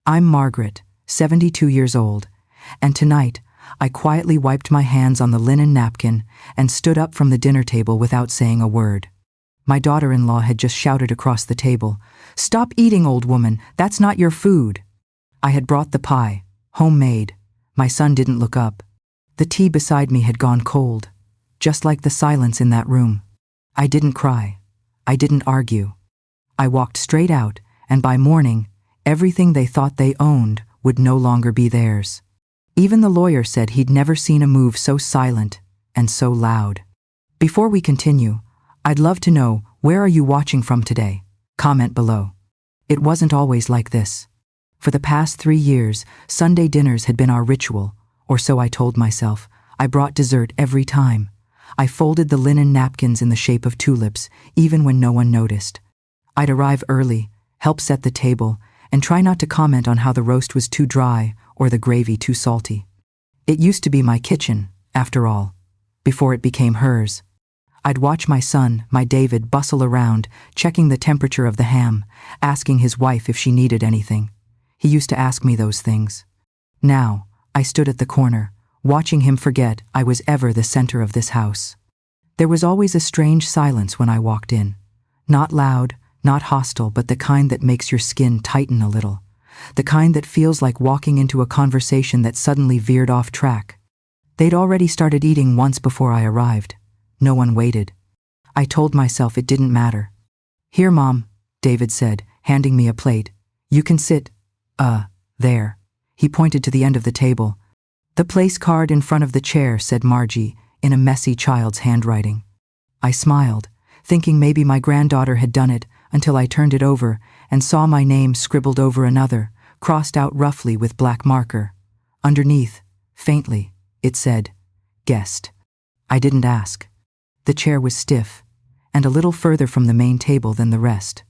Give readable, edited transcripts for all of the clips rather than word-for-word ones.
I'm Margaret, 72 years old, and tonight I quietly wiped my hands on the linen napkin and stood up from the dinner table without saying a word. My daughter-in-law had just shouted across the table, "Stop eating, old woman, that's not your food." I had brought the pie, homemade. My son didn't look up. The tea beside me had gone cold, just like the silence in that room. I didn't cry. I didn't argue. I walked straight out, and by morning, everything they thought they owned would no longer be theirs. Even the lawyer said he'd never seen a move so silent and so loud. Before we continue, I'd love to know, where are you watching from today? Comment below. It wasn't always like this. For the past 3 years, Sunday dinners had been our ritual, or so I told myself. I brought dessert every time. I folded the linen napkins in the shape of tulips, even when no one noticed. I'd arrive early, help set the table, and try not to comment on how the roast was too dry or the gravy too salty. It used to be my kitchen, after all, before it became hers. I'd watch my son, my David, bustle around, checking the temperature of the ham, asking his wife if she needed anything. He used to ask me those things. Now, I stood at the corner, watching him forget I was ever the center of this house. There was always a strange silence when I walked in. Not loud, not hostile, but the kind that makes your skin tighten a little. The kind that feels like walking into a conversation that suddenly veered off track. They'd already started eating once before I arrived. No one waited. I told myself it didn't matter. "Here, Mom," David said, handing me a plate. "You can sit, there." He pointed to the end of the table. "The place card in front of the chair," said Margie, in a messy child's handwriting. I smiled, thinking maybe my granddaughter had done it, until I turned it over and saw my name scribbled over another, crossed out roughly with black marker. Underneath, faintly, it said, "Guest." I didn't ask. The chair was stiff, and a little further from the main table than the rest.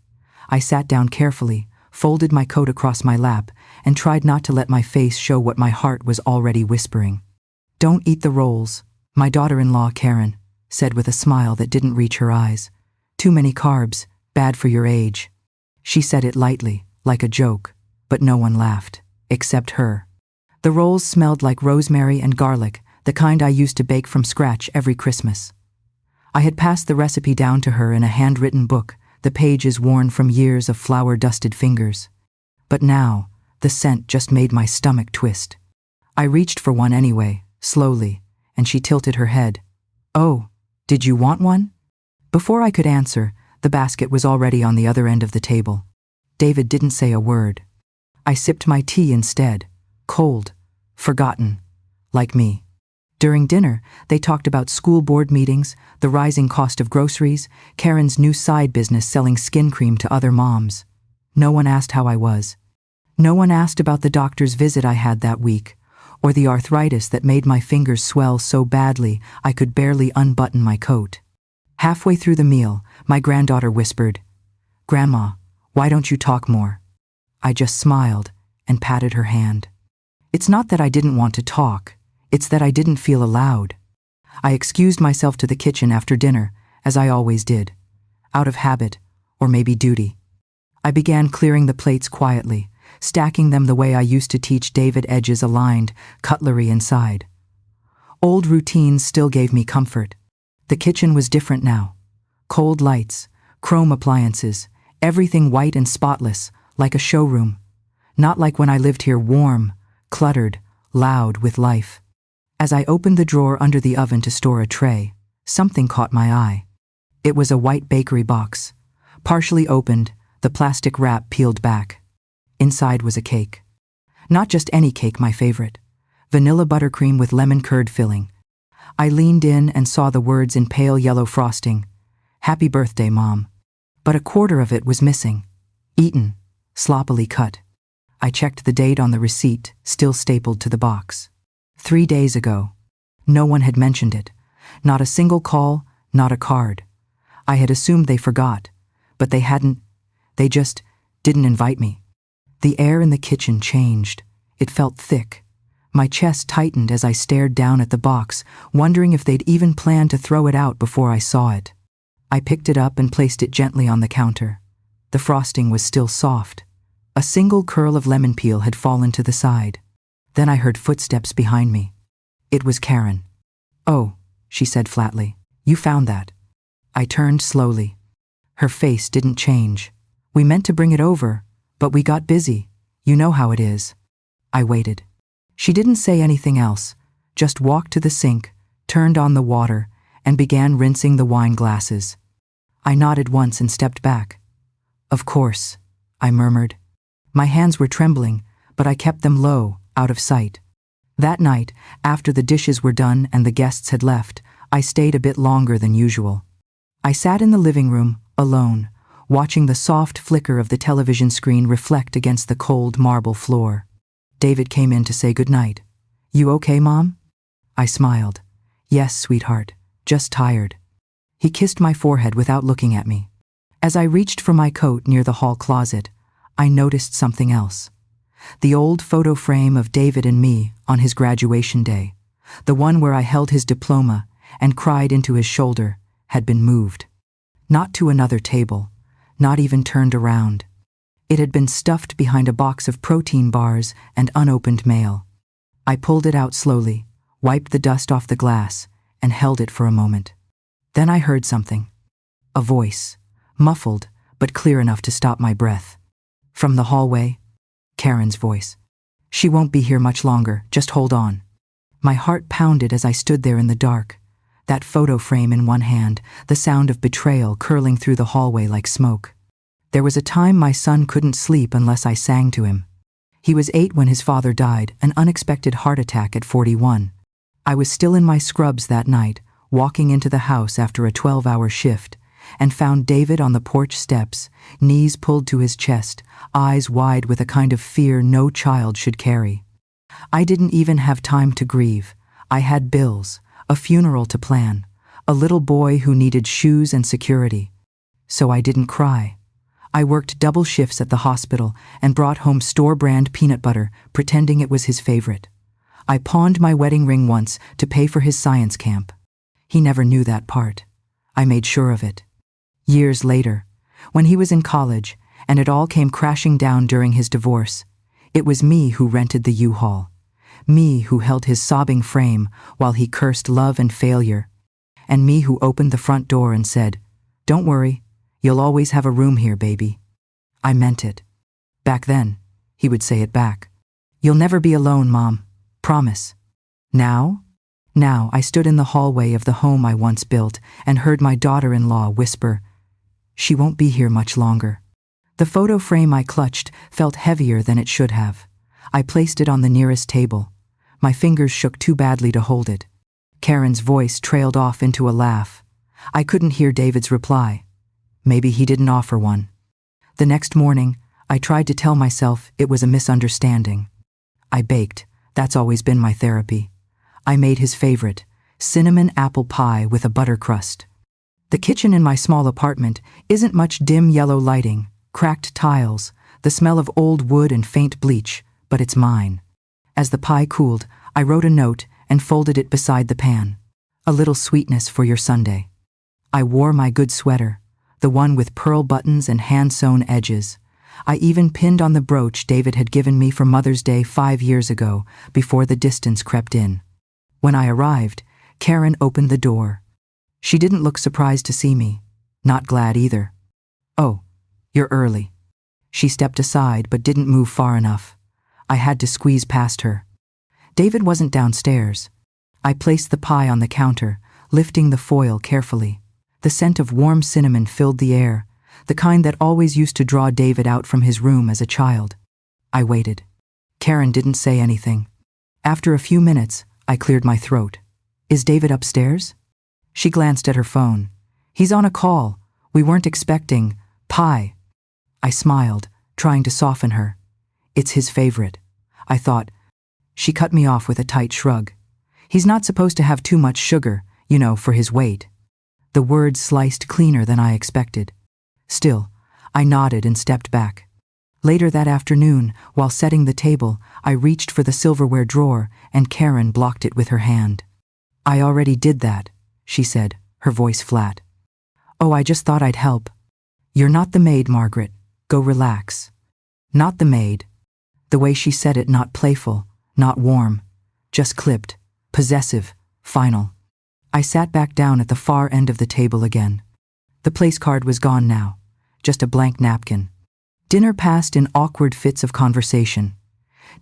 I sat down carefully, folded my coat across my lap, and tried not to let my face show what my heart was already whispering. "Don't eat the rolls," my daughter-in-law, Karen, said with a smile that didn't reach her eyes. "Too many carbs, bad for your age." She said it lightly, like a joke, but no one laughed, except her. The rolls smelled like rosemary and garlic, the kind I used to bake from scratch every Christmas. I had passed the recipe down to her in a handwritten book, the pages worn from years of flour-dusted fingers. But now, the scent just made my stomach twist. I reached for one anyway, slowly, and she tilted her head. "Oh, did you want one?" Before I could answer, the basket was already on the other end of the table. David didn't say a word. I sipped my tea instead, cold, forgotten, like me. During dinner, they talked about school board meetings, the rising cost of groceries, Karen's new side business selling skin cream to other moms. No one asked how I was. No one asked about the doctor's visit I had that week, or the arthritis that made my fingers swell so badly I could barely unbutton my coat. Halfway through the meal, my granddaughter whispered, "Grandma, why don't you talk more?" I just smiled and patted her hand. It's not that I didn't want to talk. It's that I didn't feel allowed. I excused myself to the kitchen after dinner, as I always did, out of habit, or maybe duty. I began clearing the plates quietly, stacking them the way I used to teach David, edges aligned, cutlery inside. Old routines still gave me comfort. The kitchen was different now. Cold lights, chrome appliances, everything white and spotless, like a showroom. Not like when I lived here, warm, cluttered, loud with life. As I opened the drawer under the oven to store a tray, something caught my eye. It was a white bakery box, partially opened, the plastic wrap peeled back. Inside was a cake. Not just any cake, my favorite. Vanilla buttercream with lemon curd filling. I leaned in and saw the words in pale yellow frosting, "Happy birthday, Mom." But a quarter of it was missing. Eaten, sloppily cut. I checked the date on the receipt, still stapled to the box. 3 days ago. No one had mentioned it. Not a single call, not a card. I had assumed they forgot, but they hadn't. They just didn't invite me. The air in the kitchen changed. It felt thick. My chest tightened as I stared down at the box, wondering if they'd even planned to throw it out before I saw it. I picked it up and placed it gently on the counter. The frosting was still soft, A single curl of lemon peel had fallen to the side. Then I heard footsteps behind me. It was Karen. "Oh," she said flatly. "You found that." I turned slowly. Her face didn't change. "We meant to bring it over, but we got busy. You know how it is." I waited. She didn't say anything else, just walked to the sink, turned on the water, and began rinsing the wine glasses. I nodded once and stepped back. "Of course," I murmured. My hands were trembling, but I kept them low, out of sight. That night, after the dishes were done and the guests had left, I stayed a bit longer than usual. I sat in the living room, alone, watching the soft flicker of the television screen reflect against the cold marble floor. David came in to say goodnight. "You okay, Mom?" I smiled. "Yes, sweetheart, just tired." He kissed my forehead without looking at me. As I reached for my coat near the hall closet, I noticed something else. The old photo frame of David and me on his graduation day, the one where I held his diploma and cried into his shoulder, had been moved. Not to another table, not even turned around. It had been stuffed behind a box of protein bars and unopened mail. I pulled it out slowly, wiped the dust off the glass, and held it for a moment. Then I heard something. A voice, muffled but clear enough to stop my breath. From the hallway, Karen's voice. "She won't be here much longer, just hold on." My heart pounded as I stood there in the dark, that photo frame in one hand, the sound of betrayal curling through the hallway like smoke. There was a time my son couldn't sleep unless I sang to him. He was 8 when his father died, an unexpected heart attack at 41. I was still in my scrubs that night, walking into the house after a 12-hour shift, and found David on the porch steps, knees pulled to his chest, eyes wide with a kind of fear no child should carry. I didn't even have time to grieve. I had bills, a funeral to plan, a little boy who needed shoes and security. So I didn't cry. I worked double shifts at the hospital and brought home store-brand peanut butter, pretending it was his favorite. I pawned my wedding ring once to pay for his science camp. He never knew that part. I made sure of it. Years later, when he was in college and it all came crashing down during his divorce, it was me who rented the U-Haul. Me who held his sobbing frame while he cursed love and failure. And me who opened the front door and said, "Don't worry, you'll always have a room here, baby." I meant it. Back then, he would say it back. "You'll never be alone, Mom. Promise." Now? Now I stood in the hallway of the home I once built and heard my daughter-in-law whisper, "She won't be here much longer." The photo frame I clutched felt heavier than it should have. I placed it on the nearest table. My fingers shook too badly to hold it. Karen's voice trailed off into a laugh. I couldn't hear David's reply. Maybe he didn't offer one. The next morning, I tried to tell myself it was a misunderstanding. I baked. That's always been my therapy. I made his favorite, cinnamon apple pie with a butter crust. The kitchen in my small apartment isn't much dim yellow lighting, cracked tiles, the smell of old wood and faint bleach, but it's mine. As the pie cooled, I wrote a note and folded it beside the pan. "A little sweetness for your Sunday." I wore my good sweater, the one with pearl buttons and hand-sewn edges. I even pinned on the brooch David had given me for Mother's Day 5 years ago, before the distance crept in. When I arrived, Karen opened the door. She didn't look surprised to see me, not glad either. "Oh, you're early." She stepped aside but didn't move far enough. I had to squeeze past her. David wasn't downstairs. I placed the pie on the counter, lifting the foil carefully. The scent of warm cinnamon filled the air, the kind that always used to draw David out from his room as a child. I waited. Karen didn't say anything. After a few minutes, I cleared my throat. "Is David upstairs?" She glanced at her phone. "He's on a call. We weren't expecting pie." I smiled, trying to soften her. "It's his favorite," I thought. She cut me off with a tight shrug. "He's not supposed to have too much sugar, for his weight." The words sliced cleaner than I expected. Still, I nodded and stepped back. Later that afternoon, while setting the table, I reached for the silverware drawer and Karen blocked it with her hand. "I already did that," she said, her voice flat. "Oh, I just thought I'd help." "You're not the maid, Margaret. Go relax." Not the maid. The way she said it, not playful, not warm, just clipped, possessive, final. I sat back down at the far end of the table again. The place card was gone now, just a blank napkin. Dinner passed in awkward fits of conversation.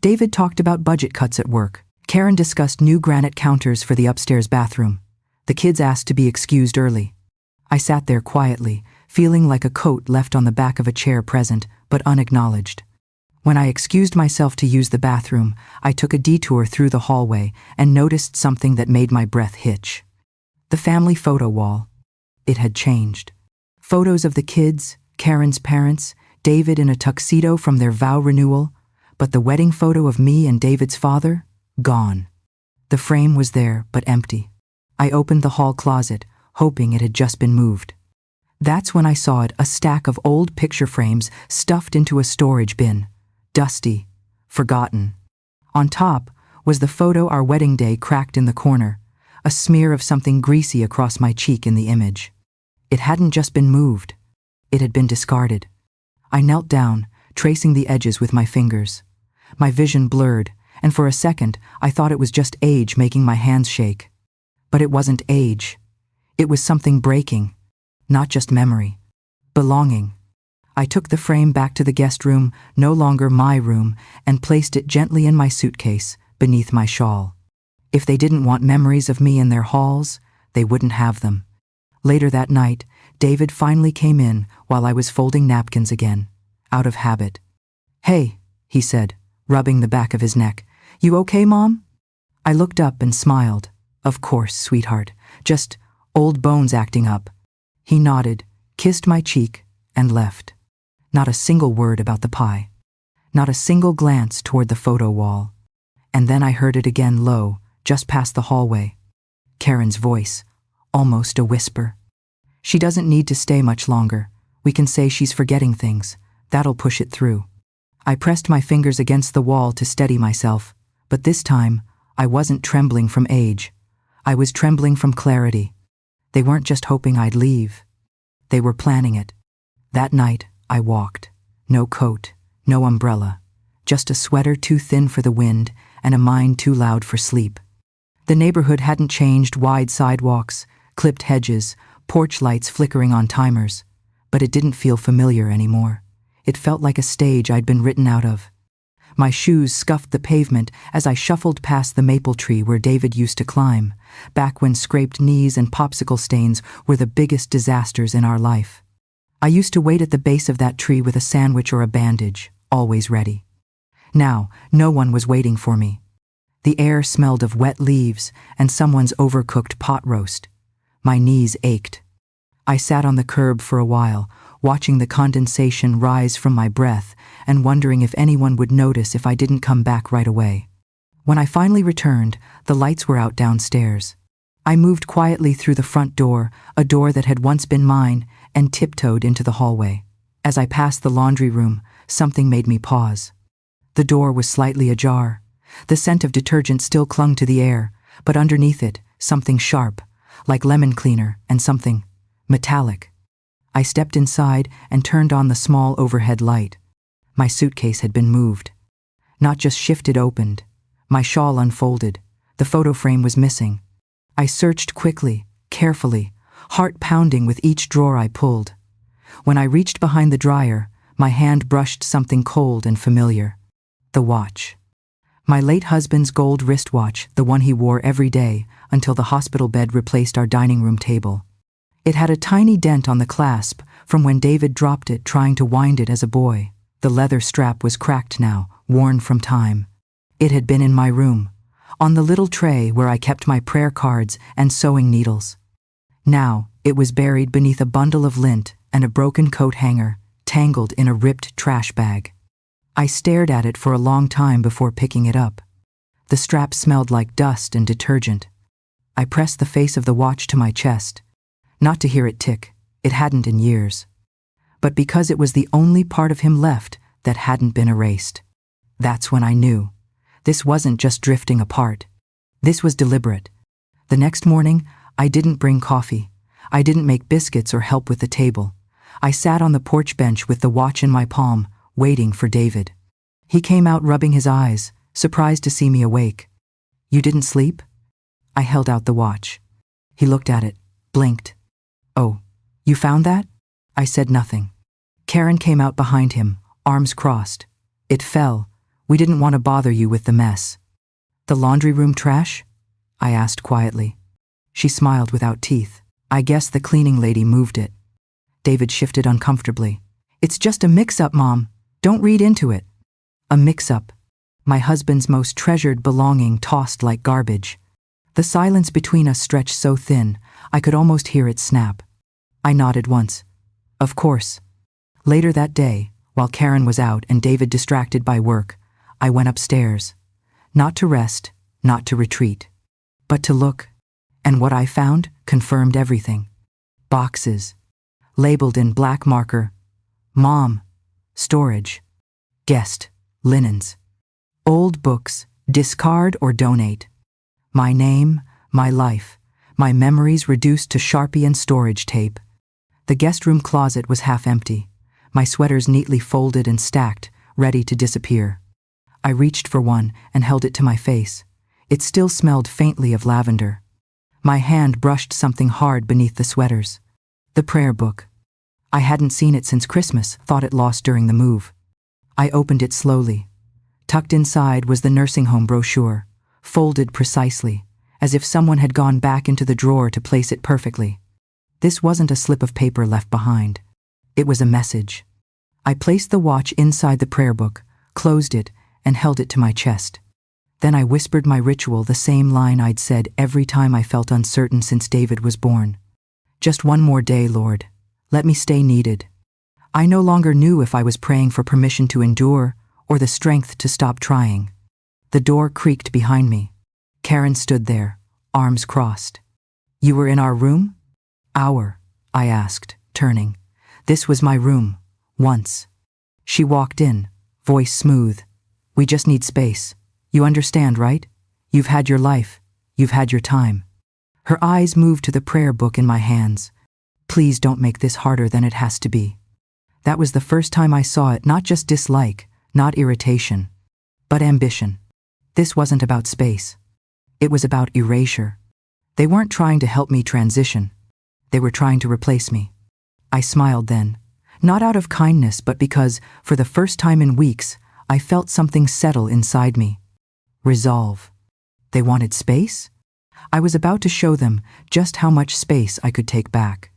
David talked about budget cuts at work. Karen discussed new granite counters for the upstairs bathroom. The kids asked to be excused early. I sat there quietly, feeling like a coat left on the back of a chair, present but unacknowledged. When I excused myself to use the bathroom, I took a detour through the hallway and noticed something that made my breath hitch. The family photo wall. It had changed. Photos of the kids, Karen's parents, David in a tuxedo from their vow renewal, but the wedding photo of me and David's father? Gone. The frame was there, but empty. I opened the hall closet, hoping it had just been moved. That's when I saw it, a stack of old picture frames stuffed into a storage bin. Dusty, forgotten. On top was the photo our wedding day, cracked in the corner, a smear of something greasy across my cheek in the image. It hadn't just been moved. It had been discarded. I knelt down, tracing the edges with my fingers. My vision blurred, and for a second I thought it was just age making my hands shake. But it wasn't age. It was something breaking. Not just memory. Belonging. I took the frame back to the guest room, no longer my room, and placed it gently in my suitcase, beneath my shawl. If they didn't want memories of me in their halls, they wouldn't have them. Later that night, David finally came in while I was folding napkins again, out of habit. "Hey," he said, rubbing the back of his neck. "You okay, Mom?" I looked up and smiled. "Of course, sweetheart. Just old bones acting up." He nodded, kissed my cheek, and left. Not a single word about the pie. Not a single glance toward the photo wall. And then I heard it again, low, just past the hallway. Karen's voice, almost a whisper. "She doesn't need to stay much longer. We can say she's forgetting things. That'll push it through." I pressed my fingers against the wall to steady myself, but this time I wasn't trembling from age. I was trembling from clarity. They weren't just hoping I'd leave. They were planning it. That night, I walked. No coat, no umbrella. Just a sweater too thin for the wind and a mind too loud for sleep. The neighborhood hadn't changed, wide sidewalks, clipped hedges, porch lights flickering on timers. But it didn't feel familiar anymore. It felt like a stage I'd been written out of. My shoes scuffed the pavement as I shuffled past the maple tree where David used to climb, back when scraped knees and popsicle stains were the biggest disasters in our life. I used to wait at the base of that tree with a sandwich or a bandage, always ready. Now, no one was waiting for me. The air smelled of wet leaves and someone's overcooked pot roast. My knees ached. I sat on the curb for a while, watching the condensation rise from my breath and wondering if anyone would notice if I didn't come back right away. When I finally returned, the lights were out downstairs. I moved quietly through the front door, a door that had once been mine, and tiptoed into the hallway. As I passed the laundry room, something made me pause. The door was slightly ajar. The scent of detergent still clung to the air, but underneath it, something sharp, like lemon cleaner, and something metallic. I stepped inside and turned on the small overhead light. My suitcase had been moved. Not just shifted, opened. My shawl unfolded. The photo frame was missing. I searched quickly, carefully, heart pounding with each drawer I pulled. When I reached behind the dryer, my hand brushed something cold and familiar. The watch. My late husband's gold wristwatch, the one he wore every day until the hospital bed replaced our dining room table. It had a tiny dent on the clasp from when David dropped it trying to wind it as a boy. The leather strap was cracked now, worn from time. It had been in my room, on the little tray where I kept my prayer cards and sewing needles. Now, it was buried beneath a bundle of lint and a broken coat hanger, tangled in a ripped trash bag. I stared at it for a long time before picking it up. The strap smelled like dust and detergent. I pressed the face of the watch to my chest. Not to hear it tick, it hadn't in years. But because it was the only part of him left that hadn't been erased. That's when I knew. This wasn't just drifting apart. This was deliberate. The next morning, I didn't bring coffee. I didn't make biscuits or help with the table. I sat on the porch bench with the watch in my palm, waiting for David. He came out rubbing his eyes, surprised to see me awake. "You didn't sleep?" I held out the watch. He looked at it, blinked. "Oh, you found that?" I said nothing. Karen came out behind him, arms crossed. "It fell. We didn't want to bother you with the mess." "The laundry room trash?" I asked quietly. She smiled without teeth. "I guess the cleaning lady moved it." David shifted uncomfortably. "It's just a mix-up, Mom. Don't read into it." A mix-up. My husband's most treasured belonging tossed like garbage. The silence between us stretched so thin, I could almost hear it snap. I nodded once. "Of course." Later that day, while Karen was out and David distracted by work, I went upstairs. Not to rest, not to retreat, but to look. And what I found confirmed everything. Boxes. Labeled in black marker. Mom. Storage. Guest. Linens. Old books. Discard or donate. My name, my life, my memories reduced to Sharpie and storage tape. The guest room closet was half empty, my sweaters neatly folded and stacked, ready to disappear. I reached for one and held it to my face. It still smelled faintly of lavender. My hand brushed something hard beneath the sweaters. The prayer book. I hadn't seen it since Christmas, thought it lost during the move. I opened it slowly. Tucked inside was the nursing home brochure, folded precisely, as if someone had gone back into the drawer to place it perfectly. This wasn't a slip of paper left behind. It was a message. I placed the watch inside the prayer book, closed it, and held it to my chest. Then I whispered my ritual, the same line I'd said every time I felt uncertain since David was born. "Just one more day, Lord. Let me stay needed." I no longer knew if I was praying for permission to endure or the strength to stop trying. The door creaked behind me. Karen stood there, arms crossed. "You were in our room?" "Our," I asked, turning. "This was my room, once." She walked in, voice smooth. "We just need space. You understand, right? You've had your life. You've had your time." Her eyes moved to the prayer book in my hands. "Please don't make this harder than it has to be." That was the first time I saw it, not just dislike, not irritation, but ambition. This wasn't about space. It was about erasure. They weren't trying to help me transition. They were trying to replace me. I smiled then, not out of kindness, but because, for the first time in weeks, I felt something settle inside me. Resolve. They wanted space? I was about to show them just how much space I could take back.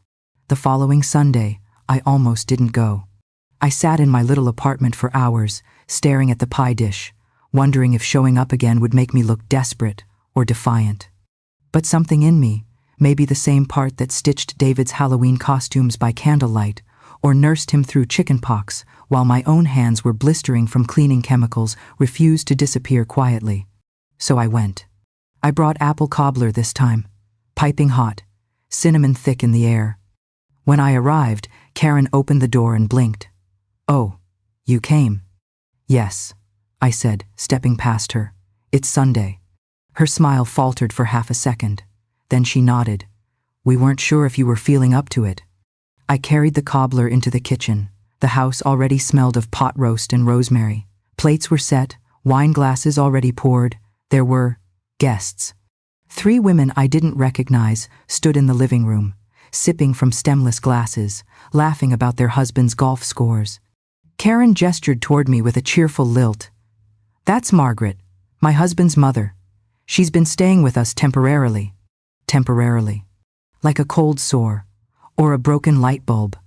The following Sunday, I almost didn't go. I sat in my little apartment for hours, staring at the pie dish, wondering if showing up again would make me look desperate or defiant. But something in me, maybe the same part that stitched David's Halloween costumes by candlelight or nursed him through chickenpox while my own hands were blistering from cleaning chemicals, refused to disappear quietly. So I went. I brought apple cobbler this time, piping hot, cinnamon thick in the air. When I arrived, Karen opened the door and blinked. "Oh, you came." "Yes," I said, stepping past her. "It's Sunday." Her smile faltered for half a second. Then she nodded. "We weren't sure if you were feeling up to it." I carried the cobbler into the kitchen. The house already smelled of pot roast and rosemary. Plates were set, wine glasses already poured. There were guests. 3 women I didn't recognize stood in the living room, sipping from stemless glasses, laughing about their husbands' golf scores. Karen gestured toward me with a cheerful lilt. "That's Margaret, my husband's mother. She's been staying with us temporarily." Temporarily. Like a cold sore, or a broken light bulb.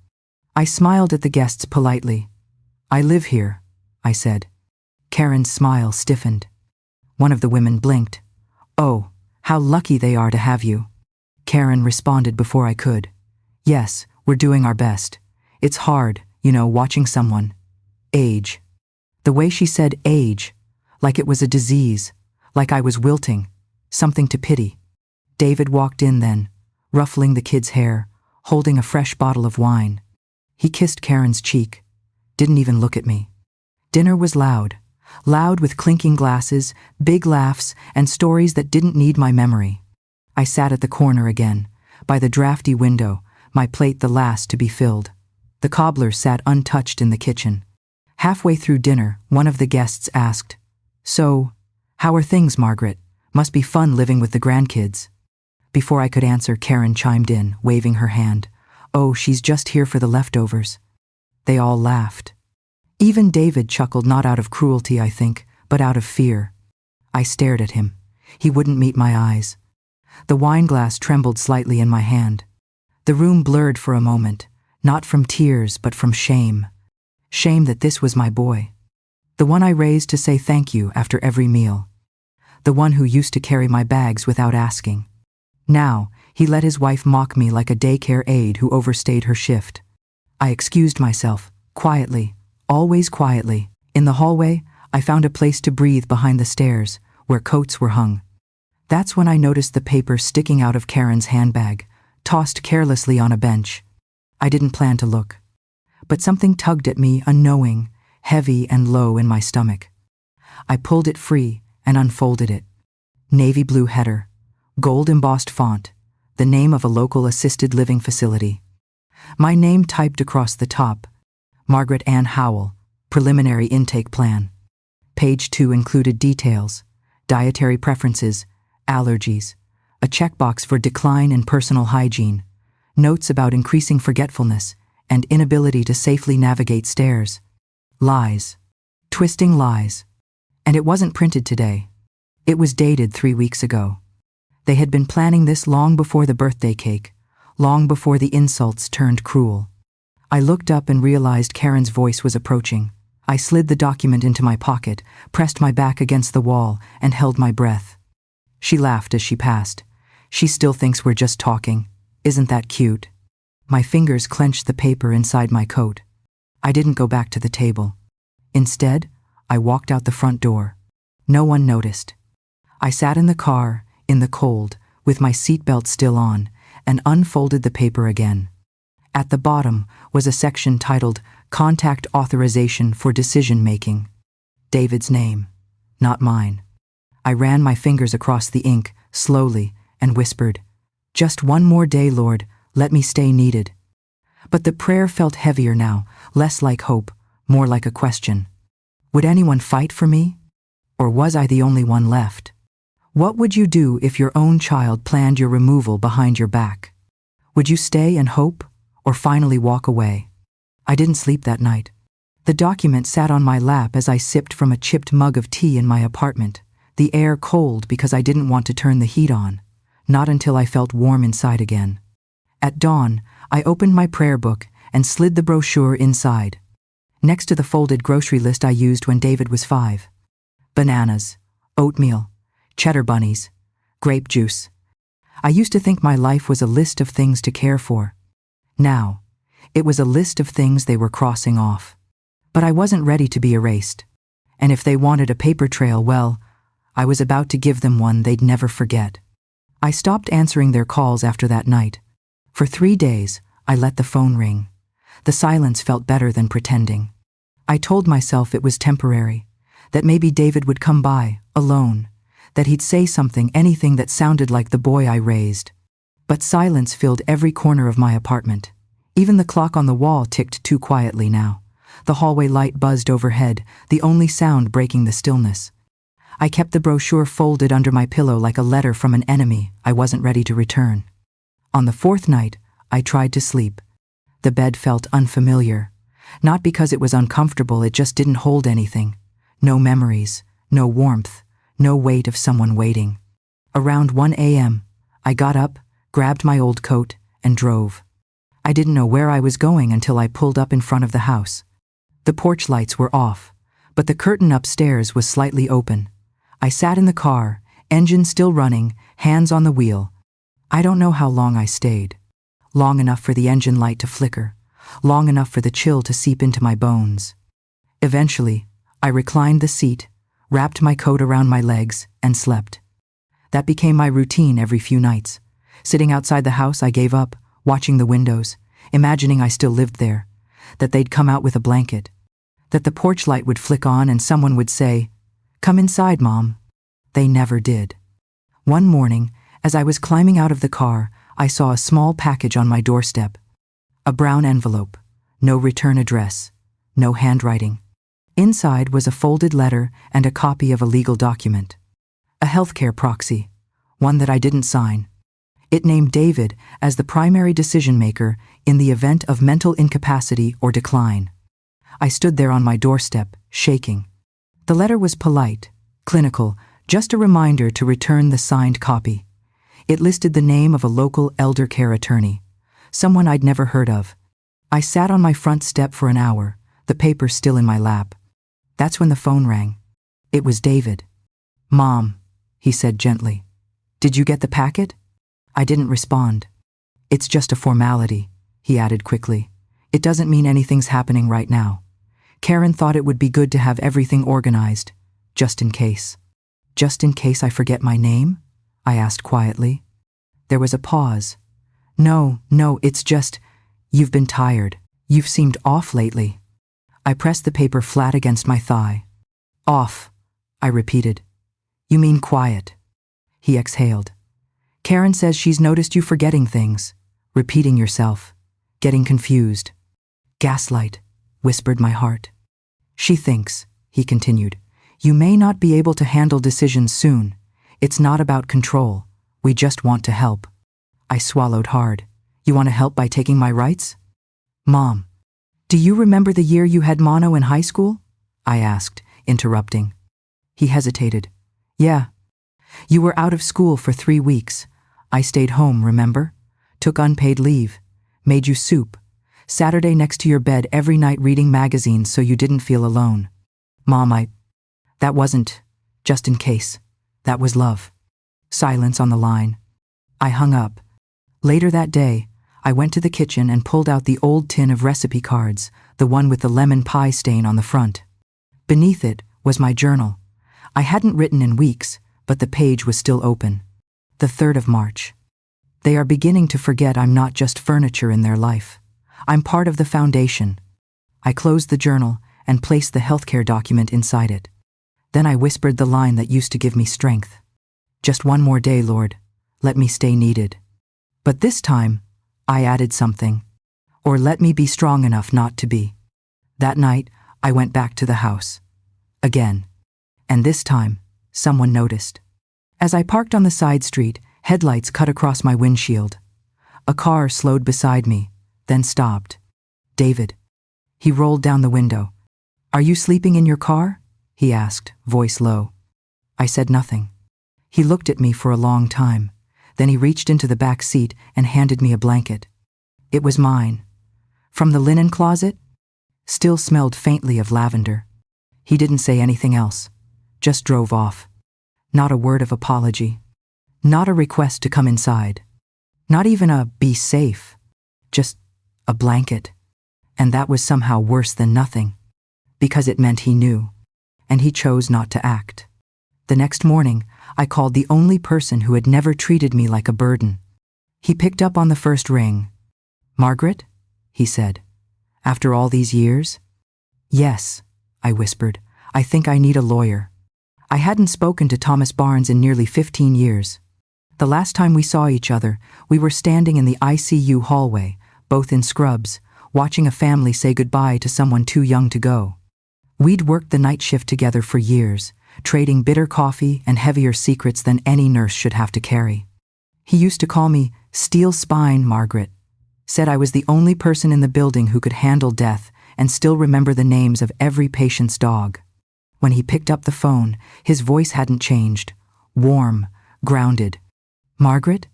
I smiled at the guests politely. "I live here," I said. Karen's smile stiffened. One of the women blinked. "Oh, how lucky they are to have you." Karen responded before I could. "Yes, we're doing our best. It's hard, watching someone age." The way she said age, like it was a disease, like I was wilting, something to pity. David walked in then, ruffling the kid's hair, holding a fresh bottle of wine. He kissed Karen's cheek, didn't even look at me. Dinner was loud with clinking glasses, big laughs, and stories that didn't need my memory. I sat at the corner again, by the drafty window, my plate the last to be filled. The cobbler sat untouched in the kitchen. Halfway through dinner, one of the guests asked, "So, how are things, Margaret? Must be fun living with the grandkids." Before I could answer, Karen chimed in, waving her hand. "Oh, she's just here for the leftovers." They all laughed. Even David chuckled, not out of cruelty, I think, but out of fear. I stared at him. He wouldn't meet my eyes. The wine glass trembled slightly in my hand. The room blurred for a moment, not from tears, but from shame. Shame that this was my boy. The one I raised to say thank you after every meal. The one who used to carry my bags without asking. Now, he let his wife mock me like a daycare aide who overstayed her shift. I excused myself, quietly, always quietly. In the hallway, I found a place to breathe behind the stairs, where coats were hung. That's when I noticed the paper sticking out of Karen's handbag, tossed carelessly on a bench. I didn't plan to look. But something tugged at me, unknowing, heavy and low in my stomach. I pulled it free and unfolded it. Navy blue header, gold embossed font, the name of a local assisted living facility. My name typed across the top, Margaret Ann Howell, preliminary intake plan. Page 2 included details, dietary preferences, allergies, a checkbox for decline in personal hygiene, notes about increasing forgetfulness and inability to safely navigate stairs. Lies. Twisting lies. And it wasn't printed today. It was dated 3 weeks ago. They had been planning this long before the birthday cake, long before the insults turned cruel. I looked up and realized Karen's voice was approaching. I slid the document into my pocket, pressed my back against the wall, and held my breath. She laughed as she passed. "She still thinks we're just talking. Isn't that cute?" My fingers clenched the paper inside my coat. I didn't go back to the table. Instead, I walked out the front door. No one noticed. I sat in the car, in the cold, with my seatbelt still on, and unfolded the paper again. At the bottom was a section titled Contact Authorization for Decision Making. David's name, not mine. I ran my fingers across the ink, slowly, and whispered, "Just one more day, Lord, let me stay needed." But the prayer felt heavier now, less like hope, more like a question. Would anyone fight for me? Or was I the only one left? What would you do if your own child planned your removal behind your back? Would you stay and hope, or finally walk away? I didn't sleep that night. The document sat on my lap as I sipped from a chipped mug of tea in my apartment, the air cold because I didn't want to turn the heat on, not until I felt warm inside again. At dawn, I opened my prayer book and slid the brochure inside. Next to the folded grocery list I used when David was 5. Bananas, oatmeal, cheddar bunnies, grape juice. I used to think my life was a list of things to care for. Now, it was a list of things they were crossing off. But I wasn't ready to be erased. And if they wanted a paper trail, well, I was about to give them one they'd never forget. I stopped answering their calls after that night. For 3 days, I let the phone ring. The silence felt better than pretending. I told myself it was temporary, that maybe David would come by, alone, that he'd say something, anything that sounded like the boy I raised. But silence filled every corner of my apartment. Even the clock on the wall ticked too quietly now. The hallway light buzzed overhead, the only sound breaking the stillness. I kept the brochure folded under my pillow like a letter from an enemy I wasn't ready to return. On the 4th night, I tried to sleep. The bed felt unfamiliar. Not because it was uncomfortable, it just didn't hold anything. No memories, no warmth, no weight of someone waiting. Around 1 a.m., I got up, grabbed my old coat, and drove. I didn't know where I was going until I pulled up in front of the house. The porch lights were off, but the curtain upstairs was slightly open. I sat in the car, engine still running, hands on the wheel. I don't know how long I stayed. Long enough for the engine light to flicker, long enough for the chill to seep into my bones. Eventually, I reclined the seat, wrapped my coat around my legs, and slept. That became my routine every few nights. Sitting outside the house, I gave up, watching the windows, imagining I still lived there, that they'd come out with a blanket, that the porch light would flick on and someone would say, "Come inside, Mom." They never did. One morning, as I was climbing out of the car, I saw a small package on my doorstep. A brown envelope, no return address, no handwriting. Inside was a folded letter and a copy of a legal document. A healthcare proxy, one that I didn't sign. It named David as the primary decision-maker in the event of mental incapacity or decline. I stood there on my doorstep, shaking. The letter was polite, clinical, just a reminder to return the signed copy. It listed the name of a local elder care attorney, someone I'd never heard of. I sat on my front step for an hour, the paper still in my lap. That's when the phone rang. It was David. "Mom," he said gently. "Did you get the packet?" I didn't respond. "It's just a formality," he added quickly. "It doesn't mean anything's happening right now. Karen thought it would be good to have everything organized, just in case." "Just in case I forget my name?" I asked quietly. There was a pause. No, it's just, you've been tired. You've seemed off lately." I pressed the paper flat against my thigh. "Off," I repeated. "You mean quiet." He exhaled. "Karen says she's noticed you forgetting things, repeating yourself, getting confused." "Gaslight," whispered my heart. "She thinks," he continued, "you may not be able to handle decisions soon. It's not about control. We just want to help." I swallowed hard. "You want to help by taking my rights?" "Mom, do you remember the year you had mono in high school?" I asked, interrupting. He hesitated. "Yeah. You were out of school for 3 weeks. I stayed home, remember? Took unpaid leave. Made you soup. Saturday next to your bed every night reading magazines so you didn't feel alone. Mom, that wasn't just in case. That was love." Silence on the line. I hung up. Later that day, I went to the kitchen and pulled out the old tin of recipe cards, the one with the lemon pie stain on the front. Beneath it was my journal. I hadn't written in weeks, but the page was still open. The 3rd of March. "They are beginning to forget I'm not just furniture in their life. I'm part of the foundation." I closed the journal and placed the healthcare document inside it. Then I whispered the line that used to give me strength. "Just one more day, Lord. Let me stay needed." But this time, I added something. "Or let me be strong enough not to be." That night, I went back to the house. Again. And this time, someone noticed. As I parked on the side street, headlights cut across my windshield. A car slowed beside me, then stopped. "David." He rolled down the window. "Are you sleeping in your car?" he asked, voice low. I said nothing. He looked at me for a long time. Then he reached into the back seat and handed me a blanket. It was mine. From the linen closet? Still smelled faintly of lavender. He didn't say anything else. Just drove off. Not a word of apology. Not a request to come inside. Not even a "be safe." Just a blanket. And that was somehow worse than nothing. Because it meant he knew. And he chose not to act. The next morning, I called the only person who had never treated me like a burden. He picked up on the first ring. "Margaret?" he said. "After all these years?" "Yes," I whispered. "I think I need a lawyer." I hadn't spoken to Thomas Barnes in nearly 15 years. The last time we saw each other, we were standing in the ICU hallway, both in scrubs, watching a family say goodbye to someone too young to go. We'd worked the night shift together for years, trading bitter coffee and heavier secrets than any nurse should have to carry. He used to call me "Steel Spine Margaret," said I was the only person in the building who could handle death and still remember the names of every patient's dog. When he picked up the phone, his voice hadn't changed, warm, grounded. "Margaret?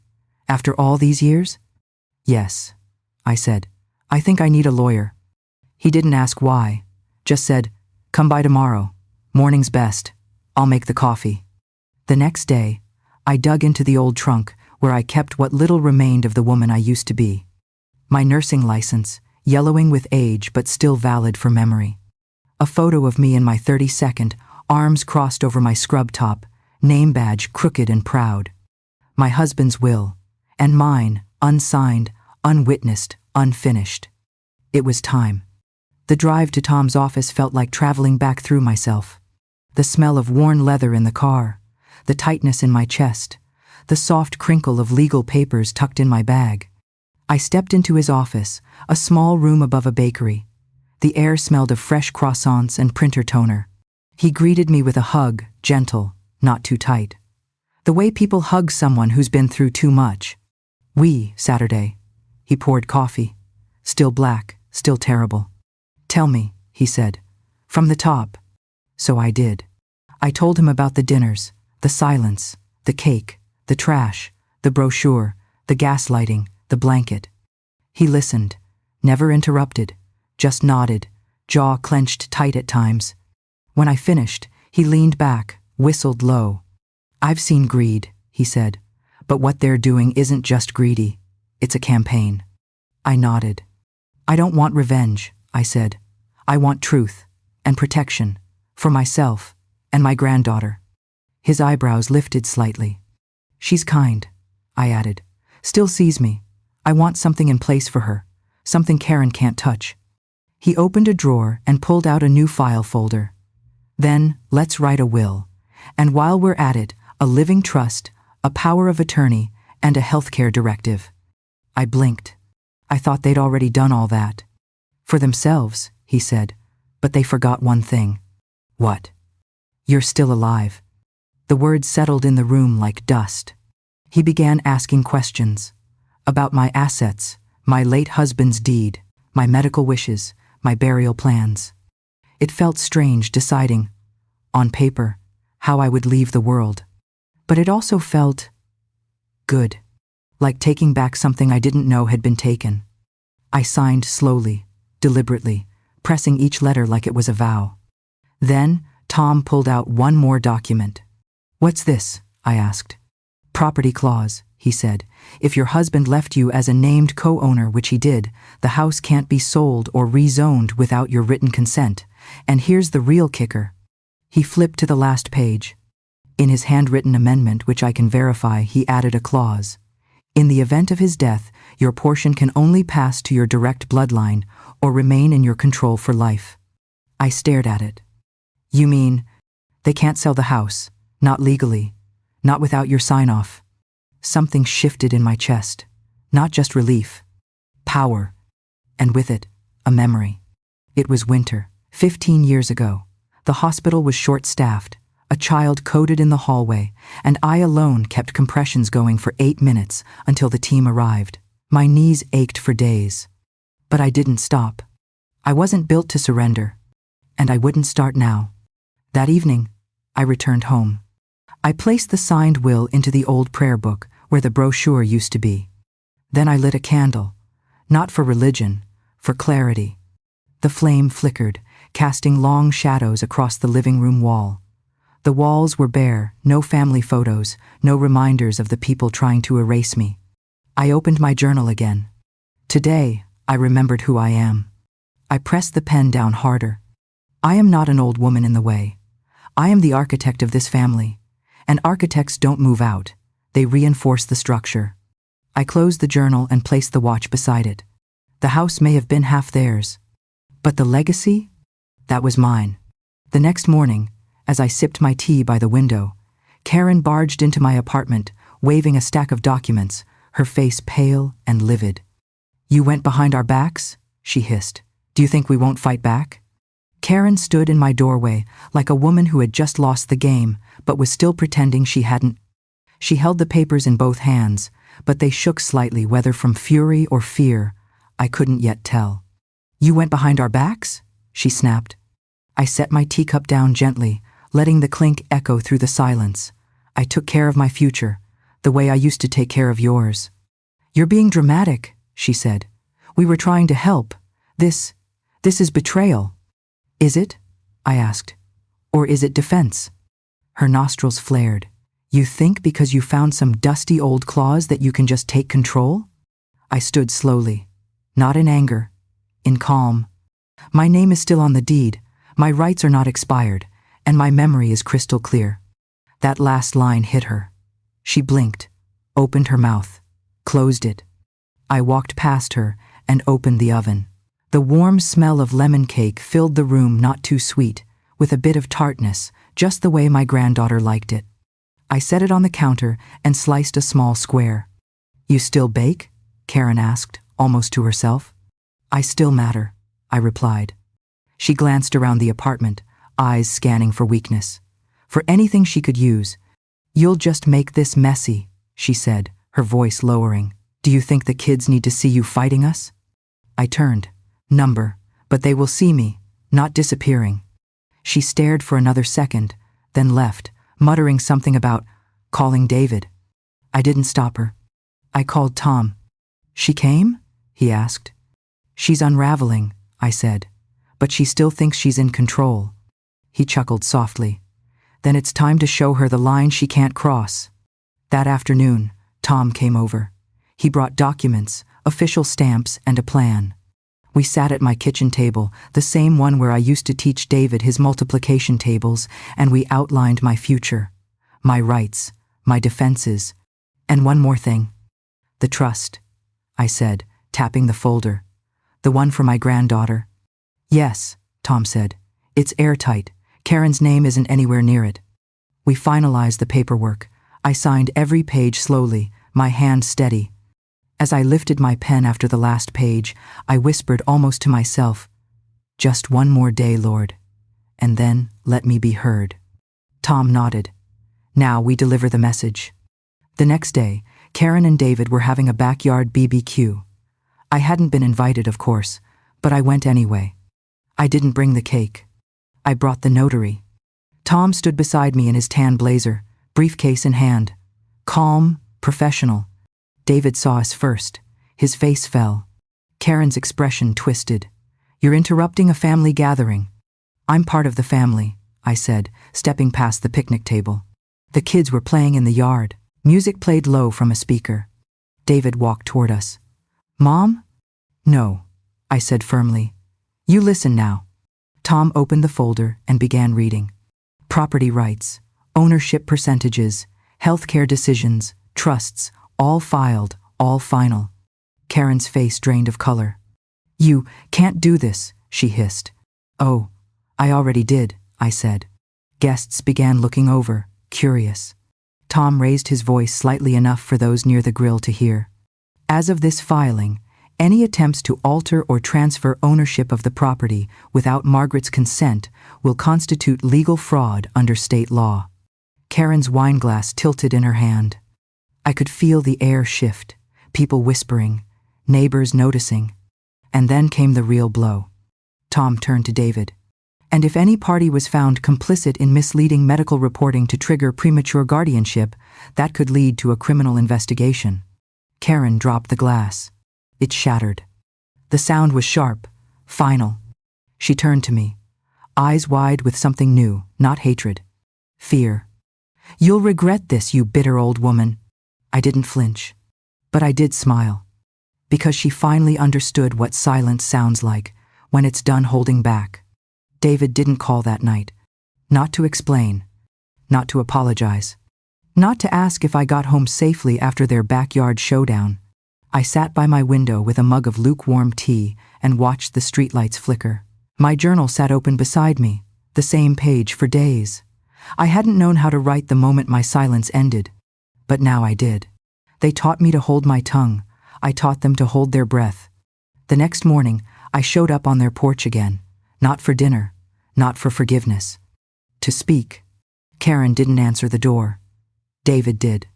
After all these years?" "Yes," I said. "I think I need a lawyer." He didn't ask why, just said, "Come by tomorrow. Morning's best. I'll make the coffee." The next day, I dug into the old trunk where I kept what little remained of the woman I used to be. My nursing license, yellowing with age but still valid for memory. A photo of me in my 32nd, arms crossed over my scrub top, name badge crooked and proud. My husband's will, and mine, unsigned, unwitnessed, unfinished. It was time. The drive to Tom's office felt like traveling back through myself. The smell of worn leather in the car, the tightness in my chest, the soft crinkle of legal papers tucked in my bag. I stepped into his office, a small room above a bakery. The air smelled of fresh croissants and printer toner. He greeted me with a hug, gentle, not too tight. The way people hug someone who's been through too much. Saturday. He poured coffee. Still black, still terrible. Tell me, he said. From the top. So I did. I told him about the dinners, the silence, the cake, the trash, the brochure, the gaslighting, the blanket. He listened, never interrupted, just nodded, jaw clenched tight at times. When I finished, he leaned back, whistled low. I've seen greed, he said, but what they're doing isn't just greedy, it's a campaign. I nodded. I don't want revenge, I said. I want truth and protection for myself and my granddaughter. His eyebrows lifted slightly. She's kind, I added. Still sees me. I want something in place for her, something Karen can't touch. He opened a drawer and pulled out a new file folder. Then, let's write a will. And while we're at it, a living trust, a power of attorney, and a healthcare directive. I blinked. I thought they'd already done all that. For themselves, he said, but they forgot one thing. What? You're still alive. The words settled in the room like dust. He began asking questions. About my assets, my late husband's deed, my medical wishes, my burial plans. It felt strange deciding, on paper, how I would leave the world. But it also felt good, like taking back something I didn't know had been taken. I signed slowly, deliberately, pressing each letter like it was a vow. Then, Tom pulled out one more document. What's this? I asked. Property clause, he said. If your husband left you as a named co-owner, which he did, the house can't be sold or rezoned without your written consent. And here's the real kicker. He flipped to the last page. In his handwritten amendment, which I can verify, he added a clause. In the event of his death, your portion can only pass to your direct bloodline or remain in your control for life. I stared at it. You mean, they can't sell the house, not legally, not without your sign-off? Something shifted in my chest, not just relief, power, and with it, a memory. It was winter, 15 years ago. The hospital was short-staffed, a child coded in the hallway, and I alone kept compressions going for 8 minutes until the team arrived. My knees ached for days. But I didn't stop. I wasn't built to surrender, and I wouldn't start now. That evening, I returned home. I placed the signed will into the old prayer book where the brochure used to be. Then I lit a candle, not for religion, for clarity. The flame flickered, casting long shadows across the living room wall. The walls were bare, no family photos, no reminders of the people trying to erase me. I opened my journal again. Today, I remembered who I am. I pressed the pen down harder. I am not an old woman in the way. I am the architect of this family. And architects don't move out. They reinforce the structure. I closed the journal and placed the watch beside it. The house may have been half theirs. But the legacy? That was mine. The next morning, as I sipped my tea by the window, Karen barged into my apartment, waving a stack of documents, her face pale and livid. You went behind our backs? She hissed. Do you think we won't fight back? Karen stood in my doorway like a woman who had just lost the game, but was still pretending she hadn't. She held the papers in both hands, but they shook slightly, whether from fury or fear. I couldn't yet tell. You went behind our backs? She snapped. I set my teacup down gently, letting the clink echo through the silence. I took care of my future, the way I used to take care of yours. You're being dramatic, she said. We were trying to help. This is betrayal. Is it? I asked. Or is it defense? Her nostrils flared. You think because you found some dusty old clause that you can just take control? I stood slowly, not in anger, in calm. My name is still on the deed, my rights are not expired, and my memory is crystal clear. That last line hit her. She blinked, opened her mouth, closed it. I walked past her and opened the oven. The warm smell of lemon cake filled the room, not too sweet, with a bit of tartness, just the way my granddaughter liked it. I set it on the counter and sliced a small square. You still bake? Karen asked, almost to herself. I still matter, I replied. She glanced around the apartment, eyes scanning for weakness. For anything she could use. "You'll just make this messy," she said, her voice lowering. "Do you think the kids need to see you fighting us?" I turned. "Number, but they will see me, not disappearing." She stared for another second, then left, muttering something about calling David. I didn't stop her. I called Tom. "She came?" he asked. "She's unraveling," I said, "but she still thinks she's in control." He chuckled softly. "Then it's time to show her the line she can't cross." That afternoon, Tom came over. He brought documents, official stamps, and a plan. We sat at my kitchen table, the same one where I used to teach David his multiplication tables, and we outlined my future, my rights, my defenses, and one more thing. "The trust," I said, tapping the folder. "The one for my granddaughter?" "Yes," Tom said. "It's airtight. Karen's name isn't anywhere near it." We finalized the paperwork. I signed every page slowly, my hand steady. As I lifted my pen after the last page, I whispered almost to myself, "Just one more day, Lord, and then let me be heard." Tom nodded. "Now we deliver the message." The next day, Karen and David were having a backyard BBQ. I hadn't been invited, of course, but I went anyway. I didn't bring the cake. I brought the notary. Tom stood beside me in his tan blazer, briefcase in hand. Calm, professional. David saw us first. His face fell. Karen's expression twisted. "You're interrupting a family gathering." "I'm part of the family," I said, stepping past the picnic table. The kids were playing in the yard. Music played low from a speaker. David walked toward us. "Mom?" "No," I said firmly. "You listen now." Tom opened the folder and began reading. Property rights, ownership percentages, healthcare decisions, trusts, all filed, all final. Karen's face drained of color. "You can't do this," she hissed. "Oh, I already did," I said. Guests began looking over, curious. Tom raised his voice slightly enough for those near the grill to hear. "As of this filing, any attempts to alter or transfer ownership of the property without Margaret's consent will constitute legal fraud under state law." Karen's wineglass tilted in her hand. I could feel the air shift, people whispering, neighbors noticing. And then came the real blow. Tom turned to David. "And if any party was found complicit in misleading medical reporting to trigger premature guardianship, that could lead to a criminal investigation." Karen dropped the glass. It shattered. The sound was sharp, final. She turned to me, eyes wide with something new, not hatred. Fear. "You'll regret this, you bitter old woman." I didn't flinch, but I did smile, because she finally understood what silence sounds like when it's done holding back. David didn't call that night. Not to explain. Not to apologize. Not to ask if I got home safely after their backyard showdown. I sat by my window with a mug of lukewarm tea and watched the streetlights flicker. My journal sat open beside me, the same page for days. I hadn't known how to write the moment my silence ended, but now I did. They taught me to hold my tongue. I taught them to hold their breath. The next morning, I showed up on their porch again, not for dinner, not for forgiveness. To speak. Karen didn't answer the door. David did.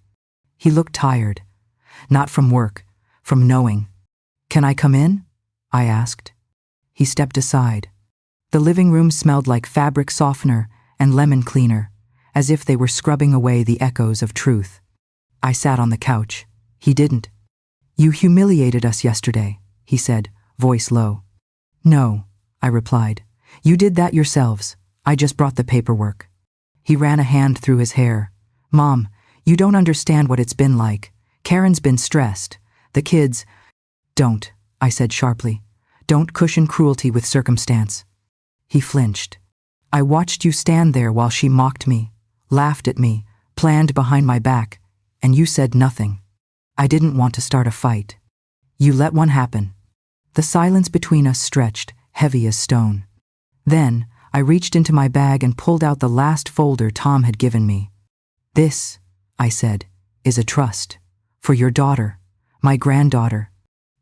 He looked tired. Not from work, from knowing. "Can I come in?" I asked. He stepped aside. The living room smelled like fabric softener and lemon cleaner, as if they were scrubbing away the echoes of truth. I sat on the couch. He didn't. "You humiliated us yesterday," he said, voice low. "No," I replied. "You did that yourselves. I just brought the paperwork." He ran a hand through his hair. "Mom, you don't understand what it's been like. Karen's been stressed. The kids—" "Don't," I said sharply. "Don't cushion cruelty with circumstance." He flinched. "I watched you stand there while she mocked me, laughed at me, planned behind my back, and you said nothing. I didn't want to start a fight. You let one happen." The silence between us stretched, heavy as stone. Then, I reached into my bag and pulled out the last folder Tom had given me. "This," I said, "is a trust. For your daughter, my granddaughter."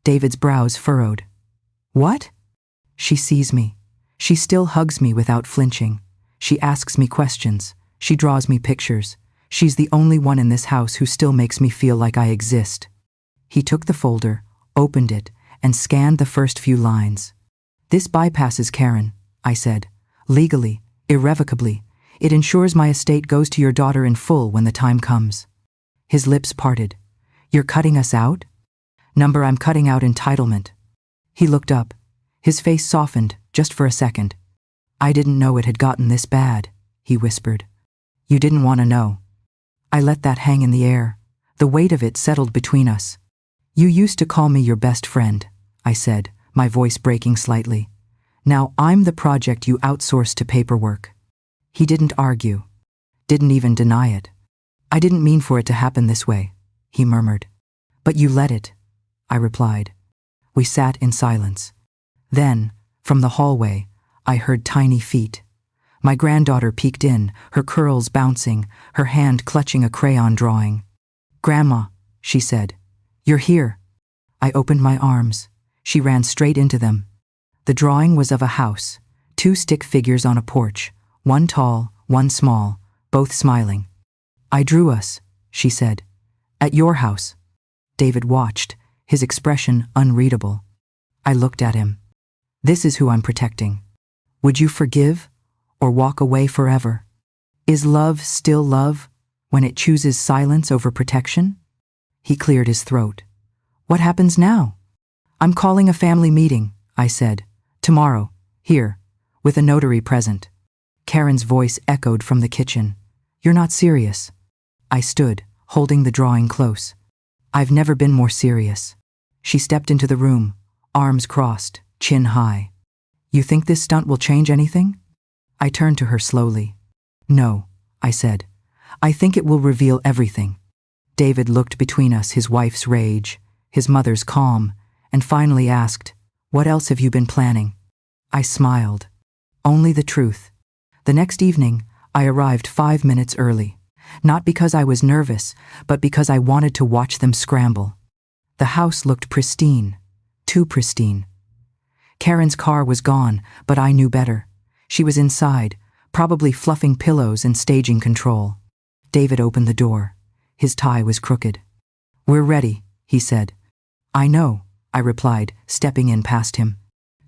David's brows furrowed. "What?" "She sees me. She still hugs me without flinching. She asks me questions. She draws me pictures. She's the only one in this house who still makes me feel like I exist. He took the folder, opened it, and scanned the first few lines. This bypasses Karen, I said. Legally, irrevocably. It ensures my estate goes to your daughter in full when the time comes. His lips parted. You're cutting us out? Number, I'm cutting out entitlement. He looked up. His face softened, just for a second. I didn't know it had gotten this bad, he whispered. You didn't want to know. I let that hang in the air. The weight of it settled between us. You used to call me your best friend, I said, my voice breaking slightly. Now I'm the project you outsourced to paperwork. He didn't argue. Didn't even deny it. I didn't mean for it to happen this way, he murmured. But you let it, I replied. We sat in silence. Then, from the hallway, I heard tiny feet. My granddaughter peeked in, her curls bouncing, her hand clutching a crayon drawing. Grandma, she said. You're here. I opened my arms. She ran straight into them. The drawing was of a house, 2 stick figures on a porch, one tall, one small, both smiling. I drew us, she said. At your house. David watched, his expression unreadable. I looked at him. This is who I'm protecting. Would you forgive or walk away forever? Is love still love when it chooses silence over protection? He cleared his throat. What happens now? I'm calling a family meeting, I said. Tomorrow, here, with a notary present. Karen's voice echoed from the kitchen. You're not serious. I stood, holding the drawing close. I've never been more serious. She stepped into the room, arms crossed, chin high. You think this stunt will change anything? I turned to her slowly. No, I said. I think it will reveal everything. David looked between us, his wife's rage, his mother's calm, and finally asked, What else have you been planning? I smiled. Only the truth. The next evening, I arrived 5 minutes early. Not because I was nervous, but because I wanted to watch them scramble. The house looked pristine. Too pristine. Karen's car was gone, but I knew better. She was inside, probably fluffing pillows and staging control. David opened the door. His tie was crooked. We're ready, he said. I know, I replied, stepping in past him.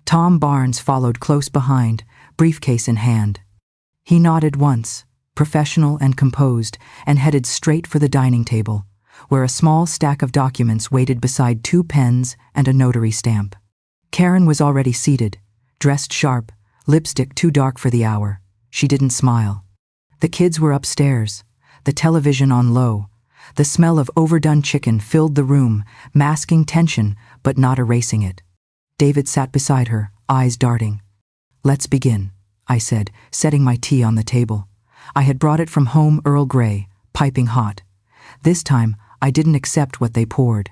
Tom Barnes followed close behind, briefcase in hand. He nodded once, professional and composed, and headed straight for the dining table, where a small stack of documents waited beside 2 pens and a notary stamp. Karen was already seated, dressed sharp, lipstick too dark for the hour. She didn't smile. The kids were upstairs, the television on low. The smell of overdone chicken filled the room, masking tension but not erasing it. David sat beside her, eyes darting. Let's begin, I said, setting my tea on the table. I had brought it from home, Earl Grey, piping hot. This time, I didn't accept what they poured.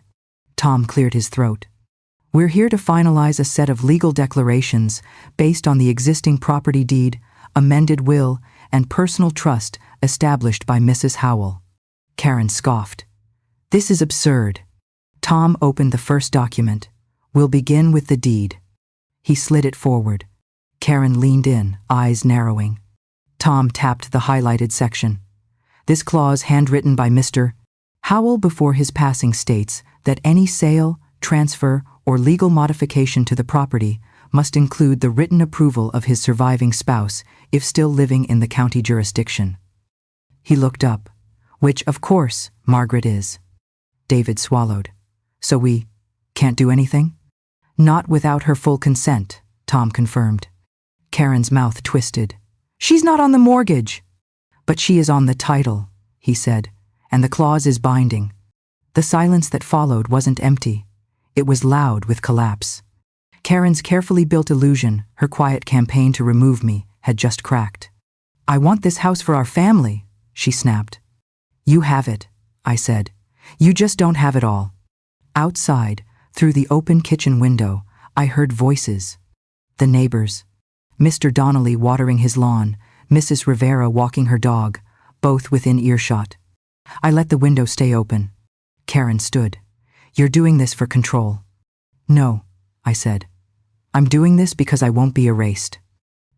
Tom cleared his throat. We're here to finalize a set of legal declarations based on the existing property deed, amended will, and personal trust established by Mrs. Howell. Karen scoffed. This is absurd. Tom opened the first document. We'll begin with the deed. He slid it forward. Karen leaned in, eyes narrowing. Tom tapped the highlighted section. This clause, handwritten by Mr. Howell before his passing, states that any sale, transfer, or legal modification to the property must include the written approval of his surviving spouse if still living in the county jurisdiction. He looked up, which, of course, Margaret is. David swallowed. So we can't do anything? Not without her full consent, Tom confirmed. Karen's mouth twisted. She's not on the mortgage. But she is on the title, he said, and the clause is binding. The silence that followed wasn't empty. It was loud with collapse. Karen's carefully built illusion, her quiet campaign to remove me, had just cracked. I want this house for our family, she snapped. You have it, I said. You just don't have it all. Outside, through the open kitchen window, I heard voices. The neighbors. Mr. Donnelly watering his lawn, Mrs. Rivera walking her dog, both within earshot. I let the window stay open. Karen stood. You're doing this for control. No, I said. I'm doing this because I won't be erased.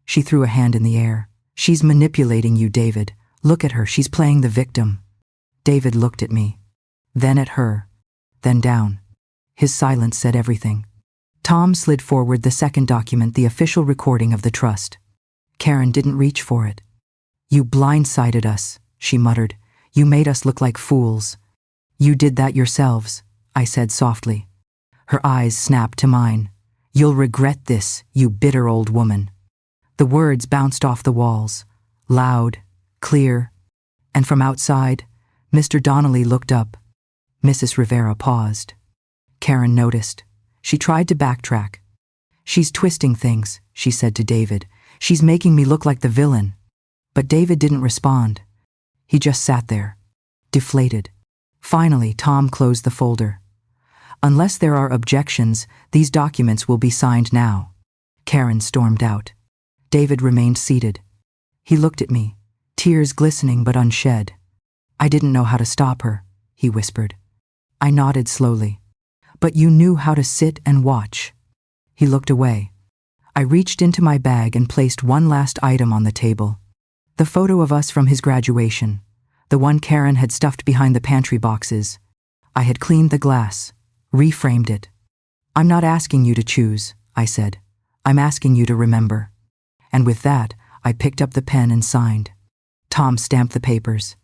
She threw a hand in the air. "She's manipulating you, David. Look at her, she's playing the victim." David looked at me, then at her, then down. His silence said everything. Tom slid forward the second document, the official recording of the trust. Karen didn't reach for it. "You blindsided us," she muttered. "You made us look like fools." "You did that yourselves," I said softly. Her eyes snapped to mine. "You'll regret this, you bitter old woman." The words bounced off the walls, loud, clear, and from outside, Mr. Donnelly looked up. Mrs. Rivera paused. Karen noticed. She tried to backtrack. "She's twisting things," she said to David. "She's making me look like the villain." But David didn't respond. He just sat there, deflated. Finally, Tom closed the folder. "Unless there are objections, these documents will be signed now." Karen stormed out. David remained seated. He looked at me, tears glistening but unshed. "I didn't know how to stop her," he whispered. I nodded slowly. "But you knew how to sit and watch." He looked away. I reached into my bag and placed one last item on the table. The photo of us from his graduation, the one Karen had stuffed behind the pantry boxes. I had cleaned the glass, reframed it. "I'm not asking you to choose," I said. "I'm asking you to remember." And with that, I picked up the pen and signed. Tom stamped the papers.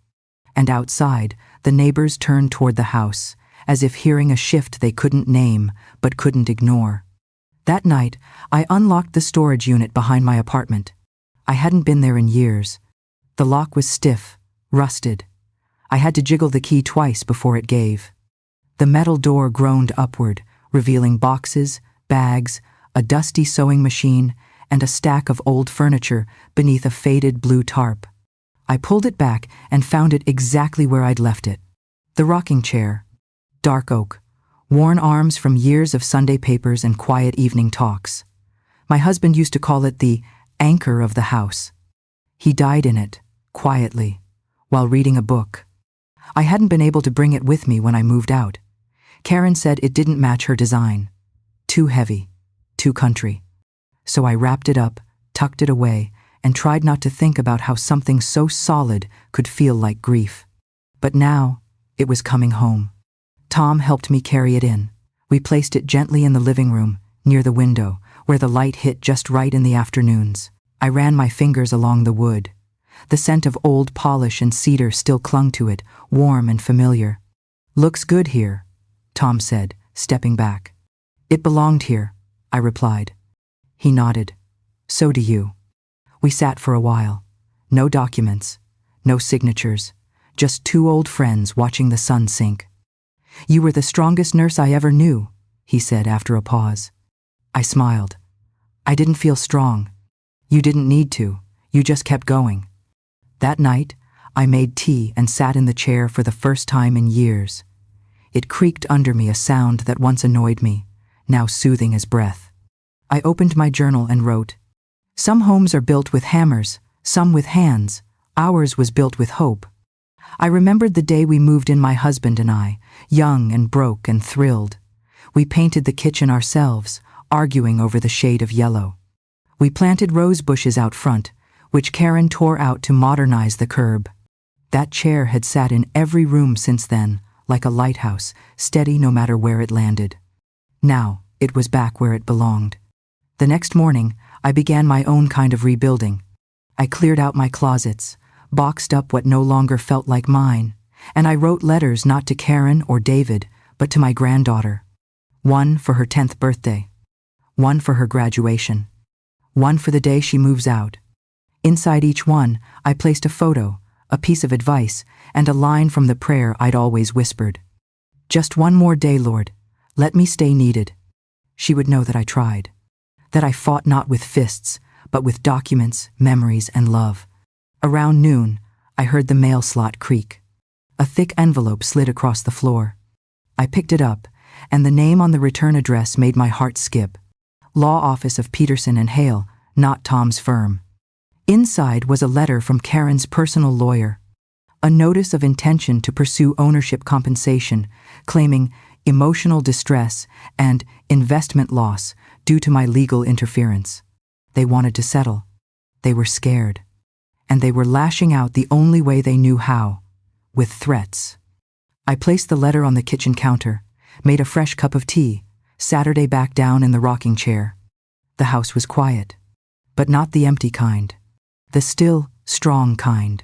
And outside, the neighbors turned toward the house, as if hearing a shift they couldn't name but couldn't ignore. That night, I unlocked the storage unit behind my apartment. I hadn't been there in years. The lock was stiff, rusted. I had to jiggle the key twice before it gave. The metal door groaned upward, revealing boxes, bags, a dusty sewing machine, and a stack of old furniture beneath a faded blue tarp. I pulled it back and found it exactly where I'd left it. The rocking chair, dark oak, worn arms from years of Sunday papers and quiet evening talks. My husband used to call it the anchor of the house. He died in it, quietly, while reading a book. I hadn't been able to bring it with me when I moved out. Karen said it didn't match her design. Too heavy, too country. So I wrapped it up, tucked it away, and tried not to think about how something so solid could feel like grief. But now, it was coming home. Tom helped me carry it in. We placed it gently in the living room, near the window, where the light hit just right in the afternoons. I ran my fingers along the wood. The scent of old polish and cedar still clung to it, warm and familiar. "Looks good here," Tom said, stepping back. "It belonged here," I replied. He nodded. "So do you." We sat for a while. No documents, no signatures, just two old friends watching the sun sink. "You were the strongest nurse I ever knew," he said after a pause. I smiled. "I didn't feel strong. You didn't need to. You just kept going." That night, I made tea and sat in the chair for the first time in years. It creaked under me, a sound that once annoyed me, now soothing as breath. I opened my journal and wrote, "Some homes are built with hammers, some with hands. Ours was built with hope." I remembered the day we moved in, my husband and I, young and broke and thrilled. We painted the kitchen ourselves, arguing over the shade of yellow. We planted rose bushes out front, which Karen tore out to modernize the curb. That chair had sat in every room since then, like a lighthouse, steady no matter where it landed. Now, it was back where it belonged. The next morning, I began my own kind of rebuilding. I cleared out my closets, boxed up what no longer felt like mine, and I wrote letters not to Karen or David, but to my granddaughter. One for her 10th birthday. One for her graduation. One for the day she moves out. Inside each one, I placed a photo, a piece of advice, and a line from the prayer I'd always whispered. "Just one more day, Lord. Let me stay needed." She would know that I tried. That I fought not with fists, but with documents, memories, and love. Around noon, I heard the mail slot creak. A thick envelope slid across the floor. I picked it up, and the name on the return address made my heart skip. Law Office of Peterson and Hale, not Tom's firm. Inside was a letter from Karen's personal lawyer. A notice of intention to pursue ownership compensation, claiming emotional distress and investment loss due to my legal interference. They wanted to settle. They were scared. And they were lashing out the only way they knew how, with threats. I placed the letter on the kitchen counter, made a fresh cup of tea, Saturday back down in the rocking chair. The house was quiet, but not the empty kind. The still, strong kind.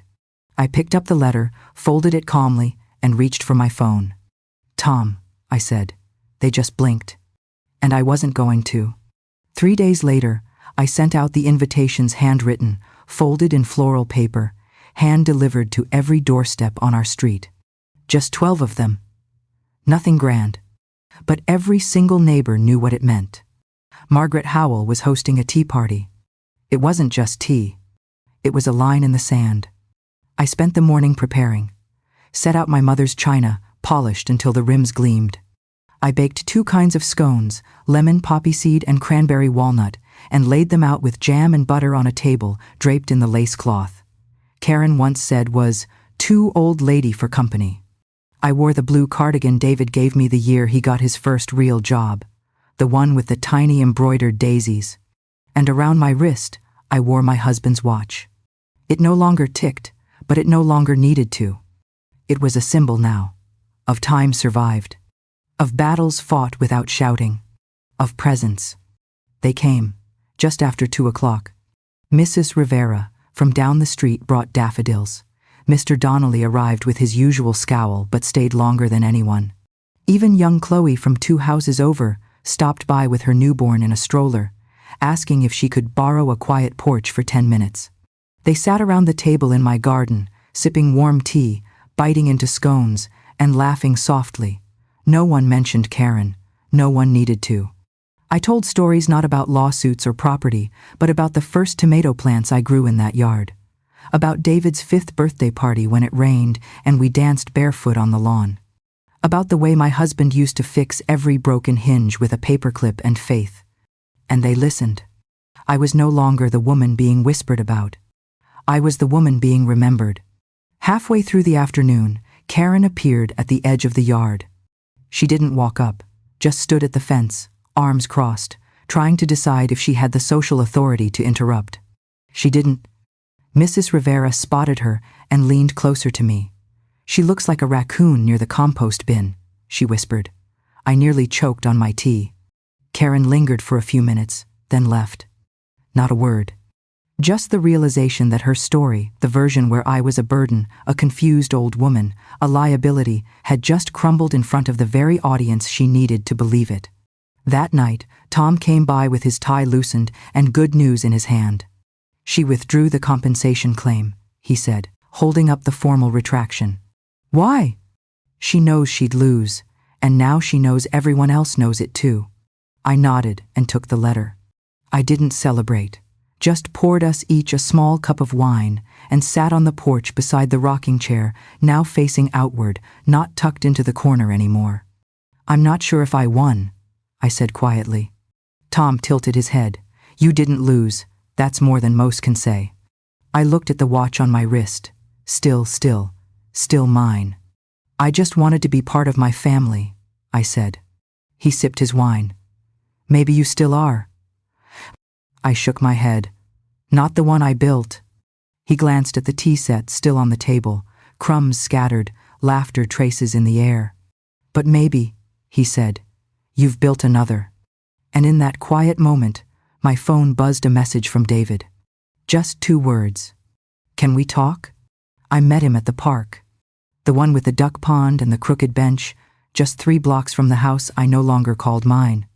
I picked up the letter, folded it calmly, and reached for my phone. "Tom," I said. They just blinked. And I wasn't going to. 3 days later, I sent out the invitations handwritten, folded in floral paper, hand-delivered to every doorstep on our street. Just 12 of them. Nothing grand. But every single neighbor knew what it meant. Margaret Howell was hosting a tea party. It wasn't just tea. It was a line in the sand. I spent the morning preparing. Set out my mother's china, polished until the rims gleamed. I baked 2 kinds of scones, lemon poppy seed and cranberry walnut, and laid them out with jam and butter on a table draped in the lace cloth. Karen once said was, "too old lady for company." I wore the blue cardigan David gave me the year he got his first real job, the one with the tiny embroidered daisies. And around my wrist, I wore my husband's watch. It no longer ticked, but it no longer needed to. It was a symbol now, of time survived, of battles fought without shouting, of presence. They came, just after 2 o'clock. Mrs. Rivera, from down the street, brought daffodils. Mr. Donnelly arrived with his usual scowl but stayed longer than anyone. Even young Chloe from 2 houses over stopped by with her newborn in a stroller, asking if she could borrow a quiet porch for 10 minutes. They sat around the table in my garden, sipping warm tea, biting into scones, and laughing softly. No one mentioned Karen. No one needed to. I told stories not about lawsuits or property, but about the first tomato plants I grew in that yard. About David's 5th birthday party when it rained and we danced barefoot on the lawn. About the way my husband used to fix every broken hinge with a paperclip and faith. And they listened. I was no longer the woman being whispered about. I was the woman being remembered. Halfway through the afternoon, Karen appeared at the edge of the yard. She didn't walk up, just stood at the fence, arms crossed, trying to decide if she had the social authority to interrupt. She didn't. Mrs. Rivera spotted her and leaned closer to me. "She looks like a raccoon near the compost bin," she whispered. I nearly choked on my tea. Karen lingered for a few minutes, then left. Not a word. Just the realization that her story, the version where I was a burden, a confused old woman, a liability, had just crumbled in front of the very audience she needed to believe it. That night, Tom came by with his tie loosened and good news in his hand. "She withdrew the compensation claim," he said, holding up the formal retraction. "Why?" "She knows she'd lose, and now she knows everyone else knows it too." I nodded and took the letter. I didn't celebrate, just poured us each a small cup of wine and sat on the porch beside the rocking chair, now facing outward, not tucked into the corner anymore. "I'm not sure if I won," I said quietly. Tom tilted his head. "You didn't lose. That's more than most can say." I looked at the watch on my wrist. Still mine. "I just wanted to be part of my family," I said. He sipped his wine. "Maybe you still are." I shook my head. "Not the one I built." He glanced at the tea set still on the table, crumbs scattered, laughter traces in the air. "But maybe," he said, "you've built another." And in that quiet moment, my phone buzzed a message from David. Just 2 words. "Can we talk?" I met him at the park. The one with the duck pond and the crooked bench, just 3 blocks from the house I no longer called mine.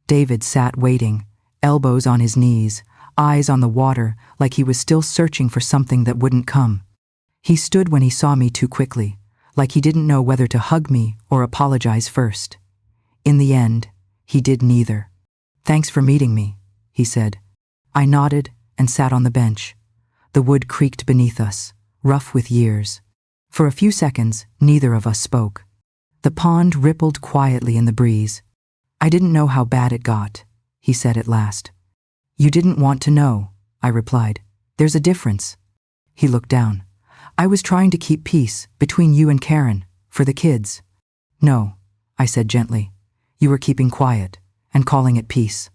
David sat waiting, elbows on his knees, eyes on the water, like he was still searching for something that wouldn't come. He stood when he saw me too quickly, like he didn't know whether to hug me or apologize first. In the end, he did neither. "Thanks for meeting me," he said. I nodded and sat on the bench. The wood creaked beneath us, rough with years. For a few seconds, neither of us spoke. The pond rippled quietly in the breeze. "I didn't know how bad it got," he said at last. "You didn't want to know," I replied. "There's a difference." He looked down. "I was trying to keep peace between you and Karen, for the kids." "No," I said gently. "You were keeping quiet and calling it peace."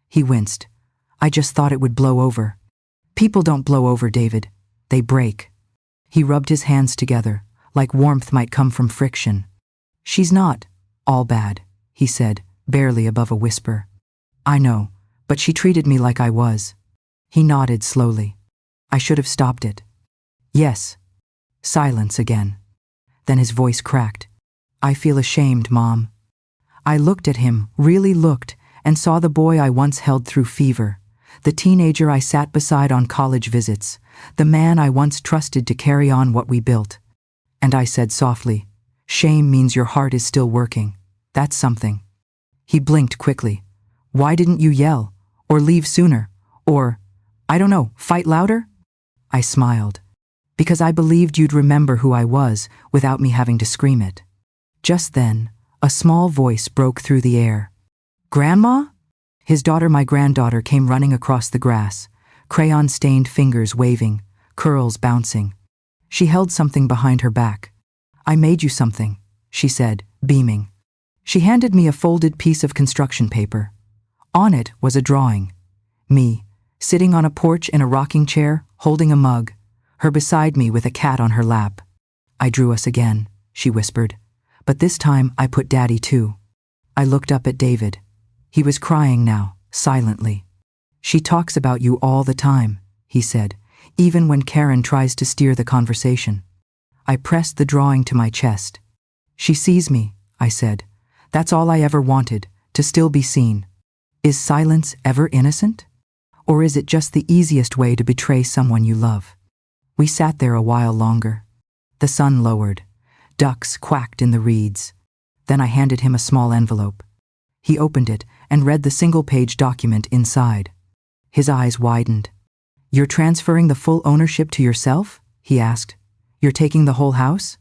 He winced. "I just thought it would blow over." People don't blow over, David. They break. He rubbed his hands together, like warmth might come from friction. She's not all bad, he said, barely above a whisper. I know, but she treated me like I was. He nodded slowly. I should have stopped it. Yes. Silence again. Then his voice cracked. I feel ashamed, Mom. I looked at him, really looked, and saw the boy I once held through fever, the teenager I sat beside on college visits, the man I once trusted to carry on what we built. And I said softly, shame means your heart is still working. That's something. He blinked quickly. Why didn't you yell? Or leave sooner? Or, I don't know, fight louder? I smiled. Because I believed you'd remember who I was without me having to scream it. Just then, a small voice broke through the air. Grandma? His daughter, my granddaughter, came running across the grass, crayon-stained fingers waving, curls bouncing. She held something behind her back. I made you something, she said, beaming. She handed me a folded piece of construction paper. On it was a drawing. Me, sitting on a porch in a rocking chair, holding a mug, her beside me with a cat on her lap. I drew us again, she whispered. But this time I put Daddy too. I looked up at David. He was crying now, silently. She talks about you all the time, he said, even when Karen tries to steer the conversation. I pressed the drawing to my chest. She sees me, I said. That's all I ever wanted, to still be seen. Is silence ever innocent? Or is it just the easiest way to betray someone you love? We sat there a while longer. The sun lowered. Ducks quacked in the reeds. Then I handed him a small envelope. He opened it and read the single-page document inside. His eyes widened. You're transferring the full ownership to yourself? He asked. You're taking the whole house?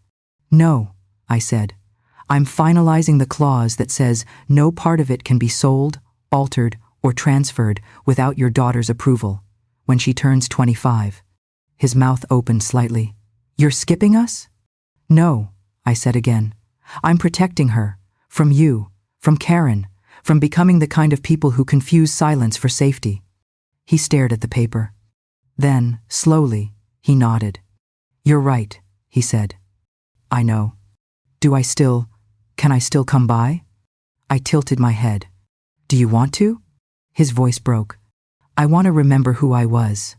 No, I said. I'm finalizing the clause that says no part of it can be sold, altered, or transferred without your daughter's approval, when she turns 25. His mouth opened slightly. You're skipping us? No, I said again. I'm protecting her. From you. From Karen. From becoming the kind of people who confuse silence for safety. He stared at the paper. Then, slowly, he nodded. You're right, he said. I know. Can I still come by? I tilted my head. Do you want to? His voice broke. I want to remember who I was.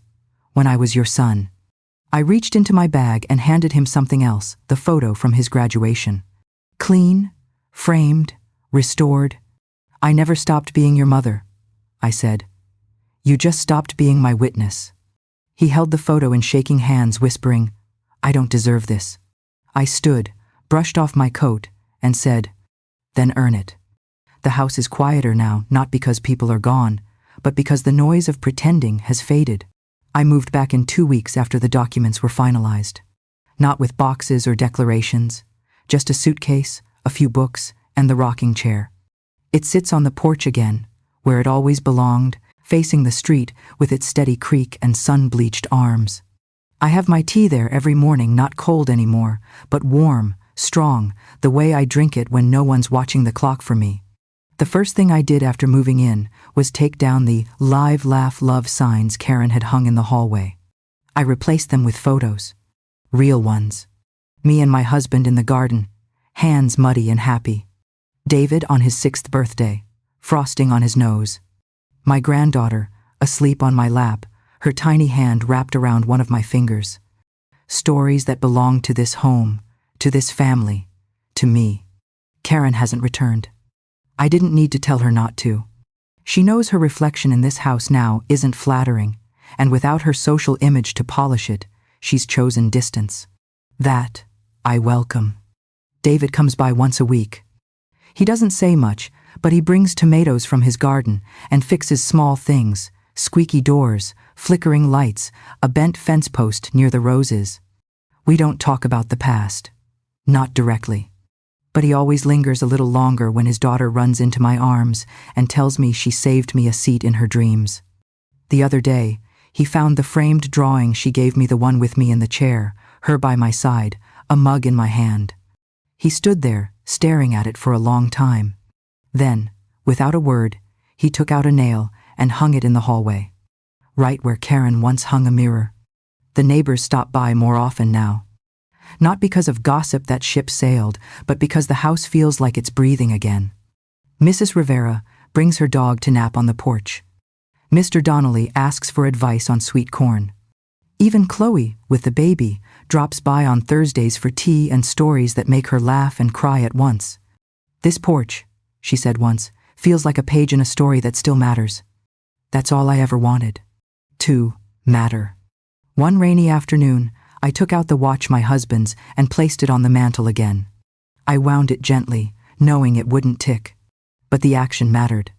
When I was your son. I reached into my bag and handed him something else, the photo from his graduation. Clean, framed, restored. I never stopped being your mother, I said. You just stopped being my witness. He held the photo in shaking hands, whispering, I don't deserve this. I stood, brushed off my coat, and said, Then earn it. The house is quieter now, not because people are gone, but because the noise of pretending has faded. I moved back in 2 weeks after the documents were finalized. Not with boxes or declarations, just a suitcase, a few books, and the rocking chair. It sits on the porch again, where it always belonged, facing the street with its steady creak and sun-bleached arms. I have my tea there every morning, not cold anymore, but warm, strong, the way I drink it when no one's watching the clock for me. The first thing I did after moving in was take down the live, laugh, love signs Karen had hung in the hallway. I replaced them with photos. Real ones. Me and my husband in the garden, hands muddy and happy. David on his 6th birthday, frosting on his nose. My granddaughter, asleep on my lap, her tiny hand wrapped around one of my fingers. Stories that belonged to this home, to this family, to me. Karen hasn't returned. I didn't need to tell her not to. She knows her reflection in this house now isn't flattering, and without her social image to polish it, she's chosen distance. That, I welcome. David comes by once a week. He doesn't say much, but he brings tomatoes from his garden and fixes small things, squeaky doors, flickering lights, a bent fence post near the roses. We don't talk about the past. Not directly. But he always lingers a little longer when his daughter runs into my arms and tells me she saved me a seat in her dreams. The other day, he found the framed drawing she gave me, the one with me in the chair, her by my side, a mug in my hand. He stood there, staring at it for a long time. Then, without a word, he took out a nail and hung it in the hallway. right where Karen once hung a mirror. The neighbors stop by more often now. Not because of gossip that ship sailed, but because the house feels like it's breathing again. Mrs. Rivera brings her dog to nap on the porch. Mr. Donnelly asks for advice on sweet corn. Even Chloe, with the baby, drops by on Thursdays for tea and stories that make her laugh and cry at once. "This porch," she said once, "feels like a page in a story that still matters." That's all I ever wanted. To matter. One rainy afternoon, I took out the watch, my husband's, and placed it on the mantel again. I wound it gently, knowing it wouldn't tick. But the action mattered.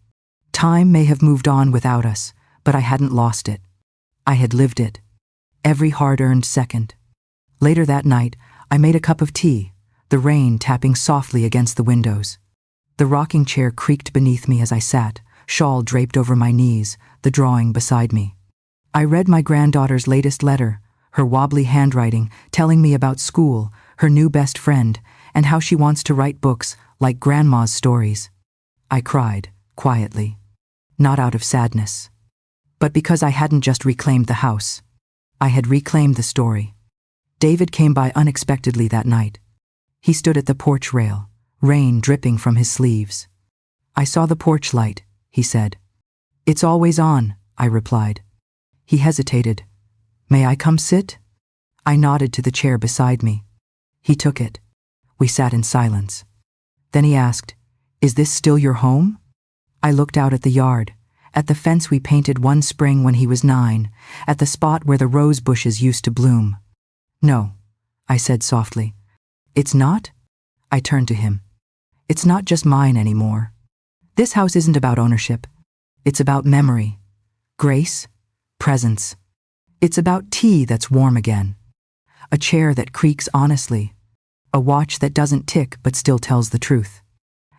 Time may have moved on without us, but I hadn't lost it. I had lived it. Every hard-earned second. Later that night, I made a cup of tea, the rain tapping softly against the windows. The rocking chair creaked beneath me as I sat, shawl draped over my knees, the drawing beside me. I read my granddaughter's latest letter, her wobbly handwriting telling me about school, her new best friend, and how she wants to write books like Grandma's stories. I cried, quietly. Not out of sadness. But because I hadn't just reclaimed the house. I had reclaimed the story. David came by unexpectedly that night. He stood at the porch rail, rain dripping from his sleeves. "I saw the porch light," he said. "It's always on," I replied. He hesitated. "May I come sit?" I nodded to the chair beside me. He took it. We sat in silence. Then he asked, "Is this still your home?" I looked out at the yard, at the fence we painted one spring when he was 9, at the spot where the rose bushes used to bloom. "No," I said softly. "It's not?" I turned to him. "It's not just mine anymore. This house isn't about ownership. It's about memory, grace, presence. It's about tea that's warm again, a chair that creaks honestly, a watch that doesn't tick but still tells the truth,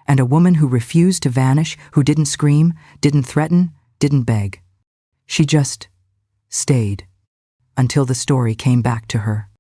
and a woman who refused to vanish, who didn't scream, didn't threaten, didn't beg. She just stayed until the story came back to her.